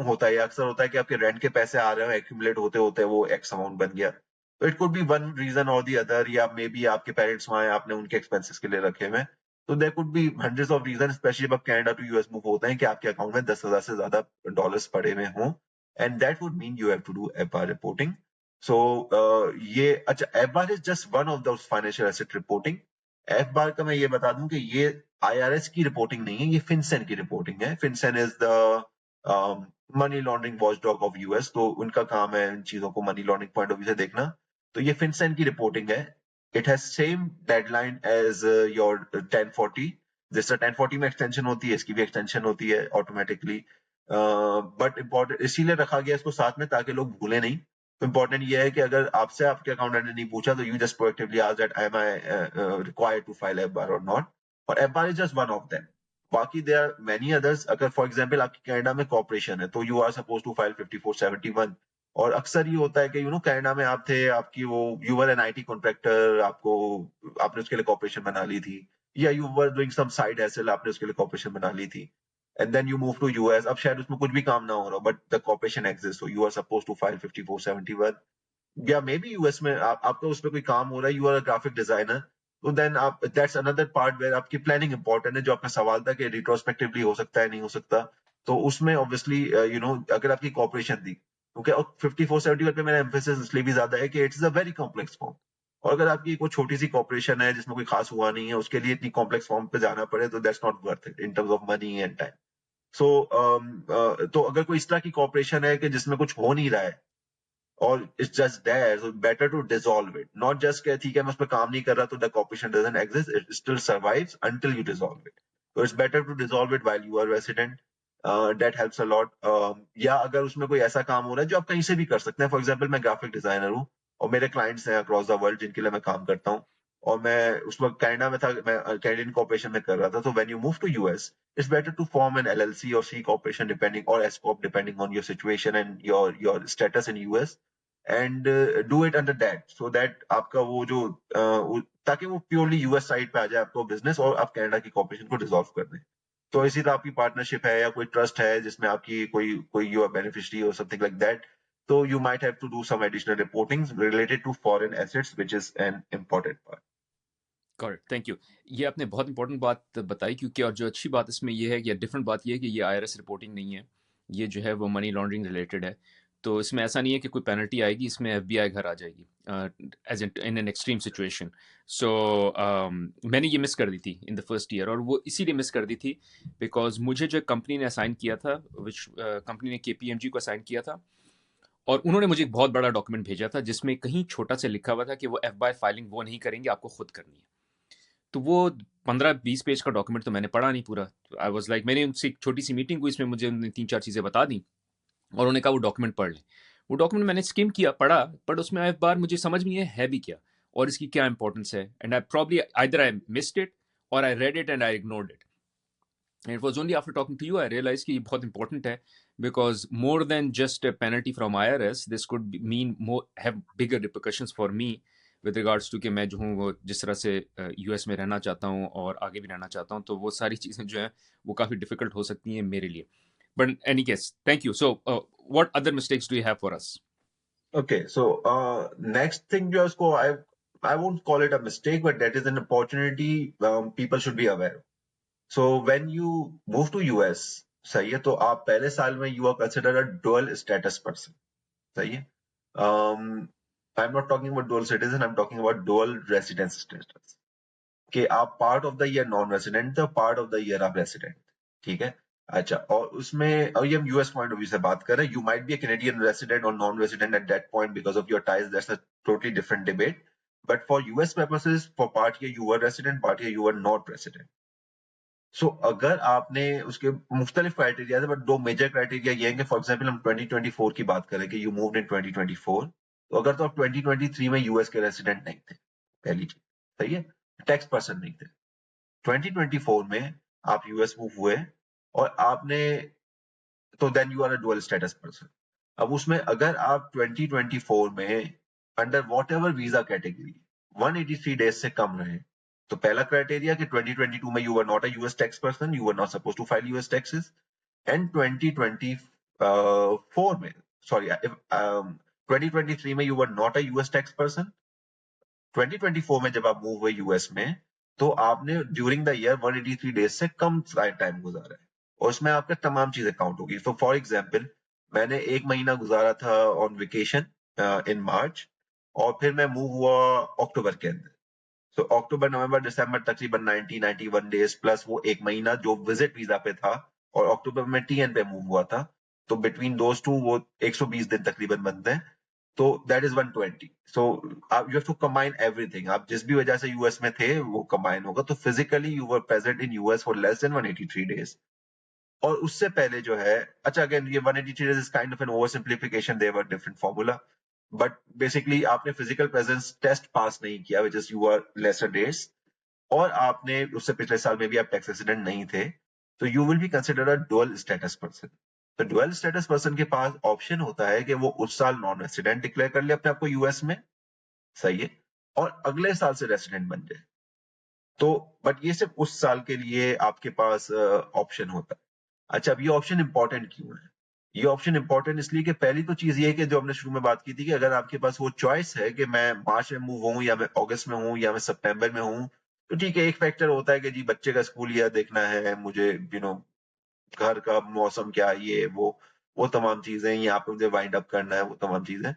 होता है, अक्सर होता है कि आपके रेंट के पैसे आ रहे हो, एक्यूमुलेट होते होते वो एक्स अमाउंट बन गया। तो it could be one reason और दी अदर, या मे बी आपके पेरेंट्स वहां हैं, आपने उनके एक्सपेंसेस के लिए रखे हुए। तो there could be hundreds of reason, specially जब आप कनाडा टू यूएस मूव होते हैं, कि आपके अकाउंट में 10,000 से ज्यादा डॉलर्स पड़े हुए हों, and that would mean you have to do FBAR reporting. So ये अच्छा, FBAR is just one of those financial asset reporting. FBAR का मैं ये बता दूं कि ये आईआरएस की रिपोर्टिंग नहीं है, ये फिनसेन की रिपोर्टिंग है। FinCEN is the money laundering watchdog of US, तो उनका काम है इन चीजों को money laundering point of view से देखना। तो ये फिनसेन की रिपोर्टिंग है। It has same deadline as your 1040, जिस तरह 1040 में एक्सटेंशन होती है, इसकी भी एक्सटेंशन होती है ऑटोमेटिकली, बट इम्पोर्टेंट इसीलिए रखा गया इसको साथ में ताकि लोग भूले नहीं। तो इम्पोर्टेंट ये है कि अगर आपसे आपके अकाउंटेंट ने नहीं पूछा तो you just proactively ask that am I required to file FBAR और नॉट, और FBAR is just one of them. बाकी देयर आर मेनी अदर्स। अगर फॉर एग्जांपल आपकी कनाडा में कॉर्पोरेशन है तो you are suppose to file 5471। और अक्सर ये होता है कि कनाडा में आप थे, आपकी वो you were an IT contractor, आपने उसके लिए कॉर्पोरेशन बना ली थी, या you were doing some side SL, आपने उसके लिए कॉर्पोरेशन बना ली थी, and then you move to US। अब शायद उसमें कुछ भी काम ना हो रहा, but the corporation exists, so you are supposed to file 5471। या मे बी यूएस में आपका उस पर कोई काम हो रहा है, you are a graphic designer, तो देन आप दैट्स अनदर पार्ट वेयर आपकी प्लानिंग इंपॉर्टेंट है। जो आपका सवाल था कि रिट्रोस्पेक्टिवली हो सकता है नहीं हो सकता, तो उसमें ऑब्वियसली अगर आपकी कॉर्पोरेशन थी, क्योंकि 5471 पे मेरा एम्फेसिस इसलिए भी ज्यादा है कि it's a very complex form. और अगर आपकी कोई छोटी सी कॉर्पोरेशन है जिसमें कोई खास हुआ नहीं है, उसके लिए इतनी कॉम्प्लेक्स फॉर्म पे जाना पड़े तो that's not worth it in terms of money and time. So तो अगर कोई इस तरह की कॉर्पोरेशन है कि जिसमें कुछ हो नहीं रहा है और it's just there, so better to dissolve it, not just कि ठीक है मैं उस पर काम नहीं कर रहा तो the corporation doesn't exist, it still survives until you dissolve it. तो it's better to dissolve it while you are resident, that helps a lot. या अगर उसमें कोई ऐसा काम हो रहा है जो आप कहीं से भी कर सकते हैं, फॉर एग्जांपल मैं ग्राफिक डिजाइनर हूँ और मेरे क्लाइंट्स हैं अक्रॉस द वर्ल्ड जिनके लिए मैं काम करता हूँ, और मैं उस वक्त कनाडा में था, मैं कैनेडियन कॉर्पोरेशन में कर रहा था, तो when you move to US it's better to form an LLC or C corporation depending, or S corp depending on your situation and your status in US, and do it under that, so that आपका वो जो ताकि वो प्योरली यूएस साइड पे आ जाए आपको बिजनेस, और आप कनाडा की कॉर्पोरेशन को डिसॉल्व कर दें। तो इसी तरह आपकी पार्टनरशिप है या कोई ट्रस्ट है जिसमें आपकी कोई कोई यू आर बेनिफिशियरी और something like that, so you might have to do some additional reporting related to foreign assets which is an important part. Correct, thank you. ये आपने बहुत इंपॉर्टेंट बात बताई, क्योंकि और जो अच्छी बात इसमें ये है कि डिफरेंट बात ये है कि ये आईआरएस रिपोर्टिंग नहीं है, ये जो है वो मनी लॉन्ड्रिंग रिलेटेड है। तो इसमें ऐसा नहीं है कि कोई पेनल्टी आएगी, इसमें एफबीआई घर आ जाएगी as in an extreme situation. So मैंने ये मिस कर दी थी इन द फर्स्ट ईयर, और वो इसीलिए मिस कर दी थी बिकॉज मुझे जो कंपनी ने असाइन किया था, विच कंपनी ने केपीएमजी को असाइन किया था, और उन्होंने मुझे एक बहुत बड़ा डॉक्यूमेंट भेजा था जिसमें कहीं छोटा से लिखा हुआ था कि वो एफबीआई फाइलिंग वो नहीं करेंगे, आपको खुद करनी है। तो वो 15-20 पेज का डॉक्यूमेंट तो मैंने पढ़ा नहीं पूरा। आई वाज लाइक, मैंने उनसे एक छोटी सी मीटिंग हुई, इसमें मुझे उन्होंने 3-4 चीज़ें बता दी और उन्होंने कहा वो डॉक्यूमेंट पढ़ लें। वो डॉक्यूमेंट मैंने स्किम किया, पढ़ा, बट उसमें एक बार मुझे समझ में है भी क्या और इसकी क्या इंपॉर्टेंस है, and I probably either I missed it और I read it and I ignored it. And it was only after talking to you I realized कि ये बहुत important है, because more than just a penalty from IRS, this could mean more, have bigger repercussions for me with regards to कि मैं जो हूँ वो जिस तरह से यूएस में रहना चाहता हूँ और आगे भी रहना चाहता हूँ, तो वो सारी चीज़ें जो हैं वो काफ़ी डिफिकल्ट हो सकती हैं मेरे लिए। But in any case, thank you. So, what other mistakes do you have for us? Okay, so next thing जो है उसको I won't call it a mistake, but that is an opportunity people should be aware. So when you move to US, सही है, तो आप पहले साल में you are considered a dual status person, सही है। I'm not talking about dual citizen, I'm talking about dual residence status, कि आप part of the year non resident थे, पार्ट ऑफ द ईयर आप रेसिडेंट, ठीक है। अच्छा, और उसमें, और ये हम यूएस पॉइंट ऑफ व्यू से बात कर रहे हैं, you might be a Canadian resident और non resident at that point because of your ties, that's a totally different debate, but for US purposes, for part year you are resident, part year you are not resident. So अगर आपने उसके मुख्तलिफ क्राइटेरिया है, बट दो मेजर क्राइटेरिया ये हैं कि फॉर एग्जाम्पल हम 2024 की बात करें कि यू मूव्ड इन 2024, तो अगर तो आप 2023 में यूएस के रेसिडेंट नहीं थे, पहली चीज, सही है, टैक्स पर्सन नहीं थे, 2024 में आप यूएस मूव हुए और आपने, तो then you are a dual status person. अब उसमें अगर आप 2024 में under whatever visa category 183 days से कम रहे, तो पहला क्राइटेरिया कि 2022 में you are not a US tax person, you are not suppose to file US taxes, and 2024 में, सॉरी 2023 में you are not a US tax person, 2024 में जब आप मूव हुए यूएस में, तो आपने ड्यूरिंग द ईयर 183 डेज से कम टाइम गुजारा है, और उसमें आपका तमाम चीजें काउंट होगी। तो फॉर एग्जांपल, मैंने एक महीना गुजारा था ऑन वेकेशन इन मार्च, और फिर मैं मूव हुआ अक्टूबर के अंदर, तो अक्टूबर नवंबर दिसंबर तकरीबन 91 डेज प्लस वो एक महीना जो विजिट वीजा पे था, और अक्टूबर में टीएन पे मूव हुआ था, तो बिटवीन दोज टू वो 120 दिन तकरीबन बनते हैं, तो दैट इज 120। सो आप you have to combine everything, आप जिस भी वजह से यूएस में थे वो कंबाइन होगा, तो physically you were present in US for less than 183 days. और उससे पहले जो है, अच्छा अगेन ये 183 days is kind of an over simplification, they were different formula, but basically आपने फिजिकल प्रेजेंस टेस्ट पास नहीं किया which is you are lesser days, और आपने उससे पिछले साल में भी आप टैक्स रेसिडेंट नहीं थे, तो you will be considered a dual status person. तो डुअल स्टेटस पर्सन के पास ऑप्शन होता है कि वो उस साल नॉन रेसिडेंट डिक्लेयर कर ले अपने आप को यूएस में, सही है, और अगले साल से रेसिडेंट बन जाए। तो बट ये सिर्फ उस साल के लिए आपके पास ऑप्शन होता है। अच्छा, अब ये ऑप्शन इंपॉर्टेंट क्यों है? ये ऑप्शन इंपॉर्टेंट इसलिए कि पहली तो चीज ये है कि जो हमने शुरू में बात की थी कि अगर आपके पास वो चॉइस है कि मैं मार्च में मूव हूं या मैं अगस्त में हूं या मैं सितंबर में हूं, तो ठीक है, एक फैक्टर होता है कि जी बच्चे का स्कूल ईयर देखना है मुझे, घर का मौसम क्या, ये वो तमाम चीजें, यहाँ पे मुझे वाइंड अप करना है, वो तमाम चीजें।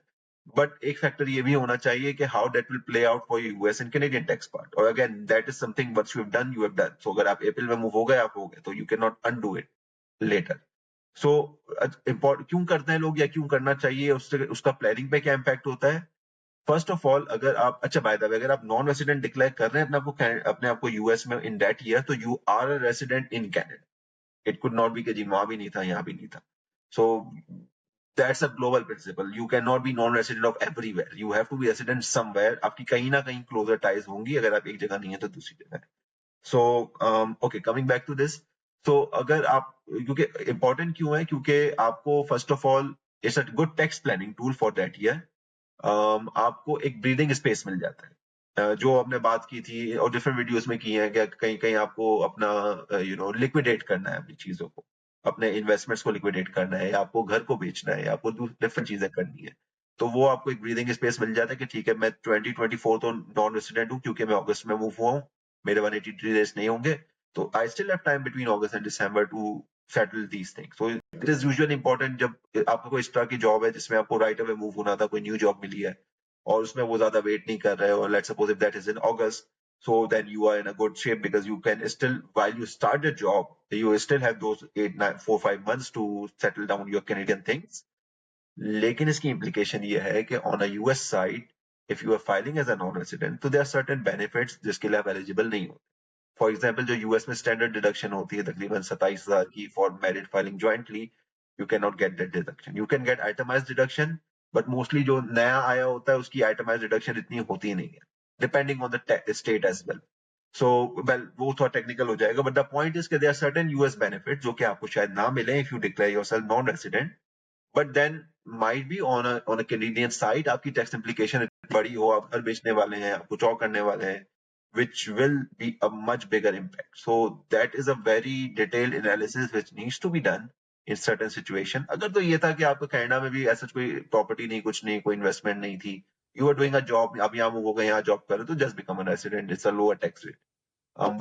बट एक फैक्टर ये भी होना चाहिए कि how that will play out for US and Canadian tax part, और again that is something what you have done. So अगर आप अप्रैल में मूव हो गए, आप हो गए, तो you can not undo it later. So क्यों करते हैं लोग, या क्यों करना चाहिए, उससे उसका प्लानिंग पे क्या इम्पैक्ट होता है? फर्स्ट ऑफ ऑल, अगर आप, अच्छा बाय द वे, अगर आप नॉन रेसिडेंट डिक्लेयर कर रहे हैं अपने आप को यूएस में इन दैट ईयर, तो you are a resident in Canada. It could not be कि जी वहां भी नहीं था, यहाँ भी नहीं था। So that's a global principle, you can not be non resident of everywhere, you have to be resident somewhere. आपकी कहीं ना कहीं क्लोजर टाइज होंगी, अगर आप एक जगह नहीं है तो दूसरी जगह है। So okay, coming back to this. So अगर आप, क्योंकि इंपॉर्टेंट क्यों है, क्योंकि आपको first of all it's a good tax planning tool for that year. आपको एक ब्रीदिंग स्पेस मिल जाता है। जो हमने बात की थी और डिफरेंट वीडियोस में की है कि कहीं कहीं आपको अपना लिक्विडेट करना है अपनी चीजों को, अपने इन्वेस्टमेंट्स को लिक्विडेट करना है, या आपको घर को बेचना है, या आपको डिफरेंट चीजें करनी है, तो वो आपको एक ब्रीदिंग स्पेस मिल जाता है कि ठीक है, मैं 2024 तो नॉन रेसिडेंट हूँ क्योंकि मैं अगस्त में मूव हुआ हूँ, मेरे 183 डेज नहीं होंगे, तो I still have time between August and December to settle these things. So it is usually important जब आपको कोई इस तरह की जॉब है जिसमें आपको राइट अवे मूव होना था, कोई न्यू जॉब मिली है और उसमें वो ज्यादा वेट नहीं कर रहे हो, let's suppose if that is in August, so then you are in a good shape because you can still, while you start a job, you still have those 4 5 months to settle down your Canadian things. लेकिन इसकी implication ये है कि on a US side, if you are filing as a non-resident, तो there are certain benefits जिसके लिए आप eligible नहीं हो। फॉर एग्जाम्पल, जो यूएस में स्टैंडर्ड डिडक्शन होती है तकरीबन 27,000 की for married filing jointly, you can not get that deduction. You can get itemised deduction, but mostly जो नया आया होता है उसकी आइटमाइज डिडक्शन इतनी होती नहीं है, depending on the state as well. So well, वो थोड़ा टेक्निकल हो जाएगा, but the point is there are certain US benefit जो कि आपको शायद ना मिले if you declare yourself non resident, but then might be on a Canadian side आपकी टैक्स इम्प्लीकेशन बड़ी हो, आप घर बेचने वाले हैं, आप कुछ और करने वाले हैं, which will be a much bigger impact. So that is a very detailed analysis which needs to be done in certain situation. अगर तो ये था कि आपको कनाडा में भी ऐसा कोई प्रॉपर्टी नहीं, कुछ नहीं, कोई इन्वेस्टमेंट नहीं थी, you are doing a job, आप यहाँ मूव हो गए, यहाँ जॉब करो, तो just become a resident, it's a lower tax rate.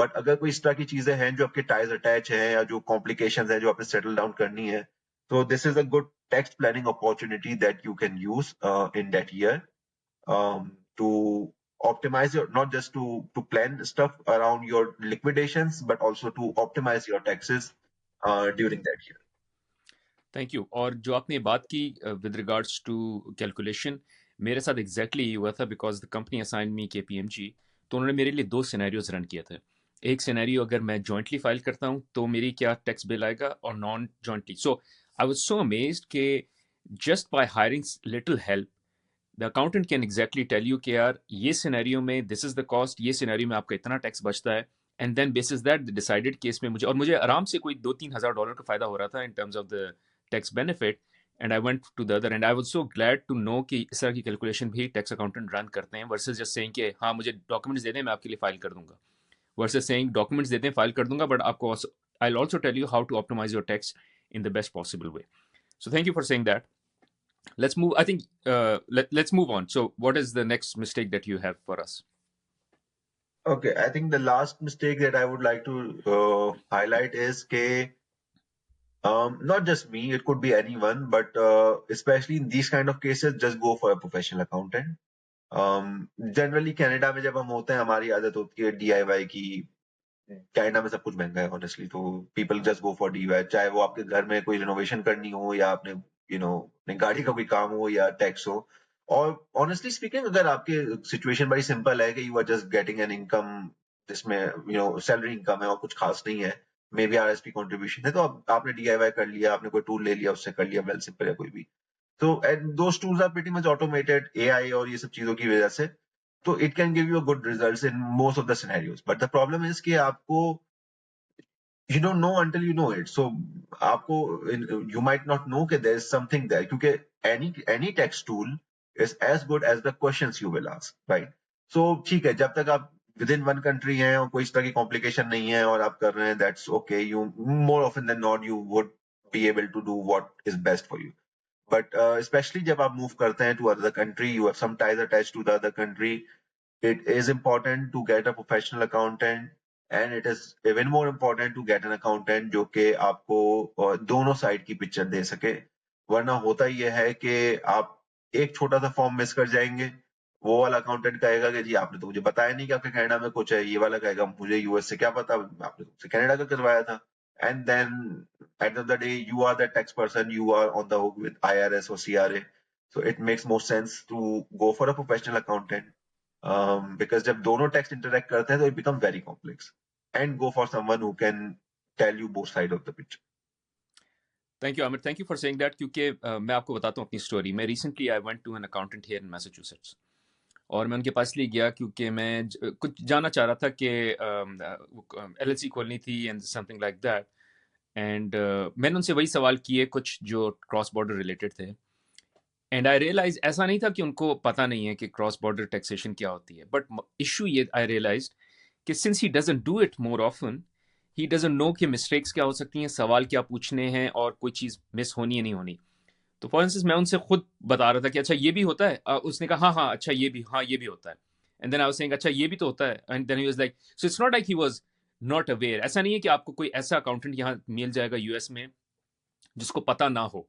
But अगर कोई इस तरह की चीजें हैं जो आपके टाइज अटैच हैं, या जो कॉम्प्लिकेशंस हैं जो आपने सेटल डाउन करनी है, तो this is a good tax planning opportunity that you can use in that year, to optimize your, not just to plan stuff around your liquidations, but also to optimize your taxes during that year. Thank you. और जो आपने बात की विद रिगार्ड्स टू कैलकुलेशन, मेरे साथ एग्जैक्टली ये हुआ था बिकॉज द कंपनी असाइन मी के पी एम जी। तो उन्होंने मेरे लिए दो सिनेरियोज रन किए थे। एक सिनेरियो, अगर मैं जॉइंटली फाइल करता हूँ तो मेरी क्या टैक्स बिल आएगा, और non jointly. So I was so amazed कि just by hiring little help the accountant can exactly tell you कि यार ये सिनेरियो में दिस इज द कॉस्ट, ये सिनेरियो में आपका इतना टैक्स बचता है, and then basis that decided case में मुझे आराम से कोई 2-3 हज़ार डॉलर का फायदा हो रहा था in terms of the tax benefit. And I went to the other and I was so glad to know कि इस तरह की कैलकुलेशन भी टैक्स अकाउंटेंट रन करते हैं, वर्सेस जस्ट सेइंग कि हाँ मुझे डॉक्यूमेंट्स दे दें मैं आपके लिए फाइल कर दूंगा, वर्सेस सेइंग डॉक्यूमेंट्स दे दें फाइल कर दूंगा, बट आपको I will also tell you how to optimize your tax in the best possible way. So thank you for saying that. Let's move. I think let's move on. So, what is the next mistake that you have for us? Okay, I think the last mistake that I would like to highlight is not just me, it could be anyone, but especially in these kind of cases, just go for a professional accountant. Generally Canada में जब हम होते हैं, हमारी आदत होती है DIY की। कनाडा में सब कुछ महंगा है ऑनेस्टली, तो people just go for DIY, चाहे वो आपके घर में कोई रिनोवेशन करनी हो, या आपने अपने गाड़ी का कोई काम हो, या टैक्स हो। और ऑनेस्टली स्पीकिंग, अगर आपके सिचुएशन बड़ी सिंपल है कि you are just getting an income जिसमें सैलरी इनकम है और कुछ खास नहीं है, मे बी RSP कॉन्ट्रीब्यूशन है, तो आपने DIY कर लिया, आपने कोई टूल ले लिया, उससे कर लिया, वेल सिंपल है कोई भी। तो and those tools are pretty much automated, AI और ये सब चीजों की वजह से, तो it can give you a good results in most of the scenarios. But the problem is कि आपको, you don't know until you know it. So आपको, you might not know that there is something there, क्योंकि any text tool is as good as the questions you will ask, right? So ठीक है, जब तक आप within one country हैं और कोई इस तरह की complication नहीं है और आप कर रहे हैं, that's okay. You more often than not you would be able to do what is best for you. But especially जब आप move करते हैं to other country, you have some ties attached to the other country, it is important to get a professional accountant, and it is even more important to get an accountant जो कि आपको दोनों साइड की पिक्चर दे सके। वरना होता ये है कि आप एक छोटा सा फॉर्म मिस कर जाएंगे, वो वाला अकाउंटेंट कहेगा कि जी आपने तो मुझे बताया नहीं कि आपके कनाडा में कुछ है, ये वाला कहेगा मुझे यूएस से क्या पता, आपने तुमसे कनाडा का करवाया था। And then at the end of the day you are the tax person, you are on the hook with IRS or CRA, so it makes more sense to go for a professional accountant, because जब दोनों टैक्स इंटरेक्ट करते हैं तो it becomes very complex, and go for someone who can tell you both sides of the picture. Thank you Aamir, thank you for saying that, क्योंकि मैं आपको बताता हूँ अपनी स्टोरी। मैं recently I went to an accountant here in Massachusetts, और मैं उनके पास लिए गया क्योंकि मैं कुछ जानना चाह रहा था कि LLC खोलनी थी and something like that. And मैंने उनसे वही सवाल किए कुछ जो क्रॉस बॉर्डर रिलेटेड थे। एंड आई रियलाइज ऐसा नहीं था कि उनको पता नहीं है कि क्रॉस बॉर्डर टैक्सेशन क्या होती है, बट इशू ये आई रियलाइज कि since he doesn't do it more often, he doesn't know कि मिस्टेक्स क्या हो सकती हैं, सवाल क्या पूछने हैं, और कोई चीज़ मिस होनी है नहीं होनी। तो फॉर इंस्टेंस मैं उनसे खुद बता रहा था कि अच्छा ये भी होता है, उसने कहा हाँ हाँ अच्छा ये भी, हाँ ये भी होता है। And then I was saying अच्छा ये भी तो होता है, and then he was like, so it's not like he was not aware. ऐसा नहीं है कि आपको कोई ऐसा अकाउंटेंट यहाँ मिल जाएगा यूएस में जिसको पता ना हो।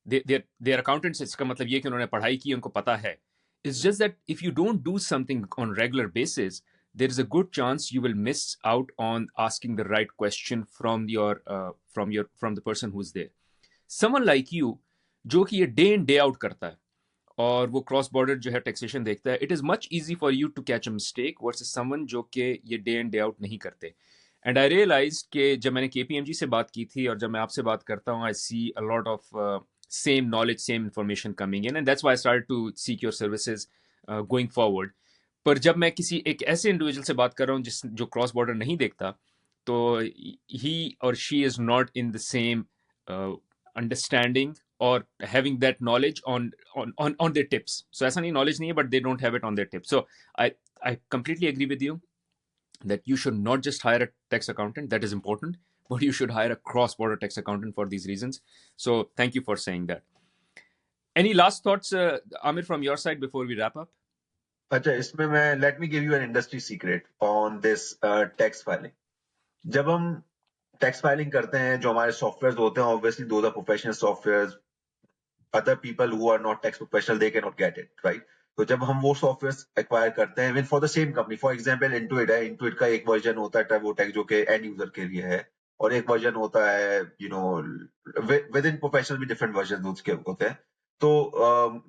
देयर अकाउंटेंट्स, इसका मतलब ये कि उन्होंने पढ़ाई की, उनको पता है। It's just that if you don't do something on regular basis, there is a good chance you will miss out on asking the right question from the person who's there. Someone like you जो कि ये डे इन डे आउट करता है और वो क्रॉस बॉर्डर जो है टैक्सेशन देखता है, it is much easy for you to catch a mistake versus someone जो कि ये डे इन डे आउट नहीं करते। एंड आई रियलाइज कि जब मैंने KPMG से बात की थी और जब मैं आपसे बात करता हूँ, I see a lot of same knowledge, same information coming in, and that's why I started to seek your services going forward. पर जब मैं किसी एक ऐसे इंडिविजुअल से बात कर रहा हूँ जो क्रॉस बॉर्डर नहीं देखता, तो ही और she is not in the same understanding or having that knowledge on their tips. So ऐसा नहीं knowledge नहीं है, but they don't have it on their tips. So I completely agree with you that you should not just hire a tax accountant. That is important, but you should hire a cross-border tax accountant for these reasons. So thank you for saying that. Any last thoughts, Amir, from your side before we wrap up? अच्छा, इसमें मैं let me give you an industry secret on this tax filing. जब हम टैक्स फाइलिंग करते हैं, जो हमारे सॉफ्टवेयर होते हैं, obviously those are professional software, other people who are not tax professional they cannot get it, right? तो जब हम वो सॉफ्टवेयर एक्वायर करते हैं, for the same company, for example Intuit है, इंटुइट का एक वर्जन होता है टर्बोटेक जो कि एंड यूजर के लिए है, और एक वर्जन होता है विद इन प्रोफेशनल भी डिफरेंट वर्जन उसके होते हैं, तो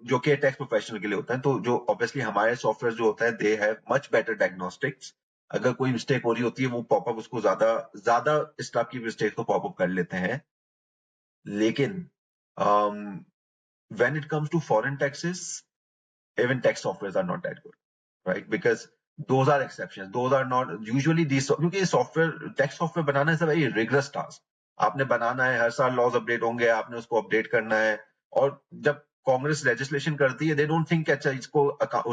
जो कि टैक्स प्रोफेशनल के लिए होता है। तो जो ऑब्वियसली हमारे सॉफ्टवेयर जो होता है, they have much better diagnostics. अगर कोई मिस्टेक हो रही होती है, वो पॉपअप उसको ज्यादा इस टाइप की मिस्टेक को पॉपअप कर लेते हैं। लेकिन when it comes to foreign taxes, even tax softwares are not that good, right? Because those are exceptions. Those are not usually these, क्योंकि software, tax software banana is a very rigorous task. आपने बनाना है, हर साल लॉज अपडेट होंगे, आपने उसको अपडेट करना है। और जब कांग्रेस लेजिस्लेशन करती है, दे डोंट थिंक अच्छा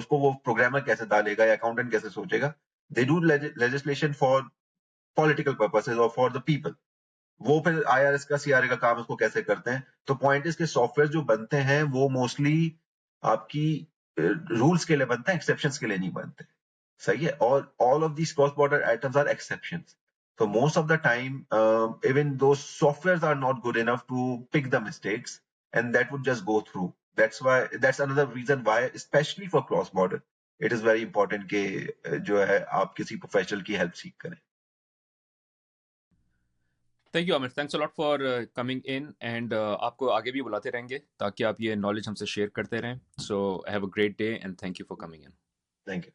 उसको वो प्रोग्रामर कैसे डालेगा या अकाउंटेंट कैसे सोचेगा। They do legislation for political purposes और फॉर द पीपल। वो फिर IRS का CRA का काम उसको कैसे करते हैं। तो पॉइंट इज के सॉफ्टवेयर जो बनते हैं वो मोस्टली आपकी रूल्स के लिए बनते हैं, एक्सेप्शंस के लिए नहीं बनते। सही है। और all of these cross border items are exceptions. So most of the time, even those softwares are not good enough to pick the mistakes, and that would just go through. That's another reason why, especially for cross border, it is very important कि जो है आप किसी प्रोफेशनल की हेल्प सीख करें। Thank you Aamir, thanks a lot for coming in, and आपको आगे भी बुलाते रहेंगे ताकि आप ये नॉलेज हमसे शेयर करते रहें। So have a great day and thank you for coming in. Thank you.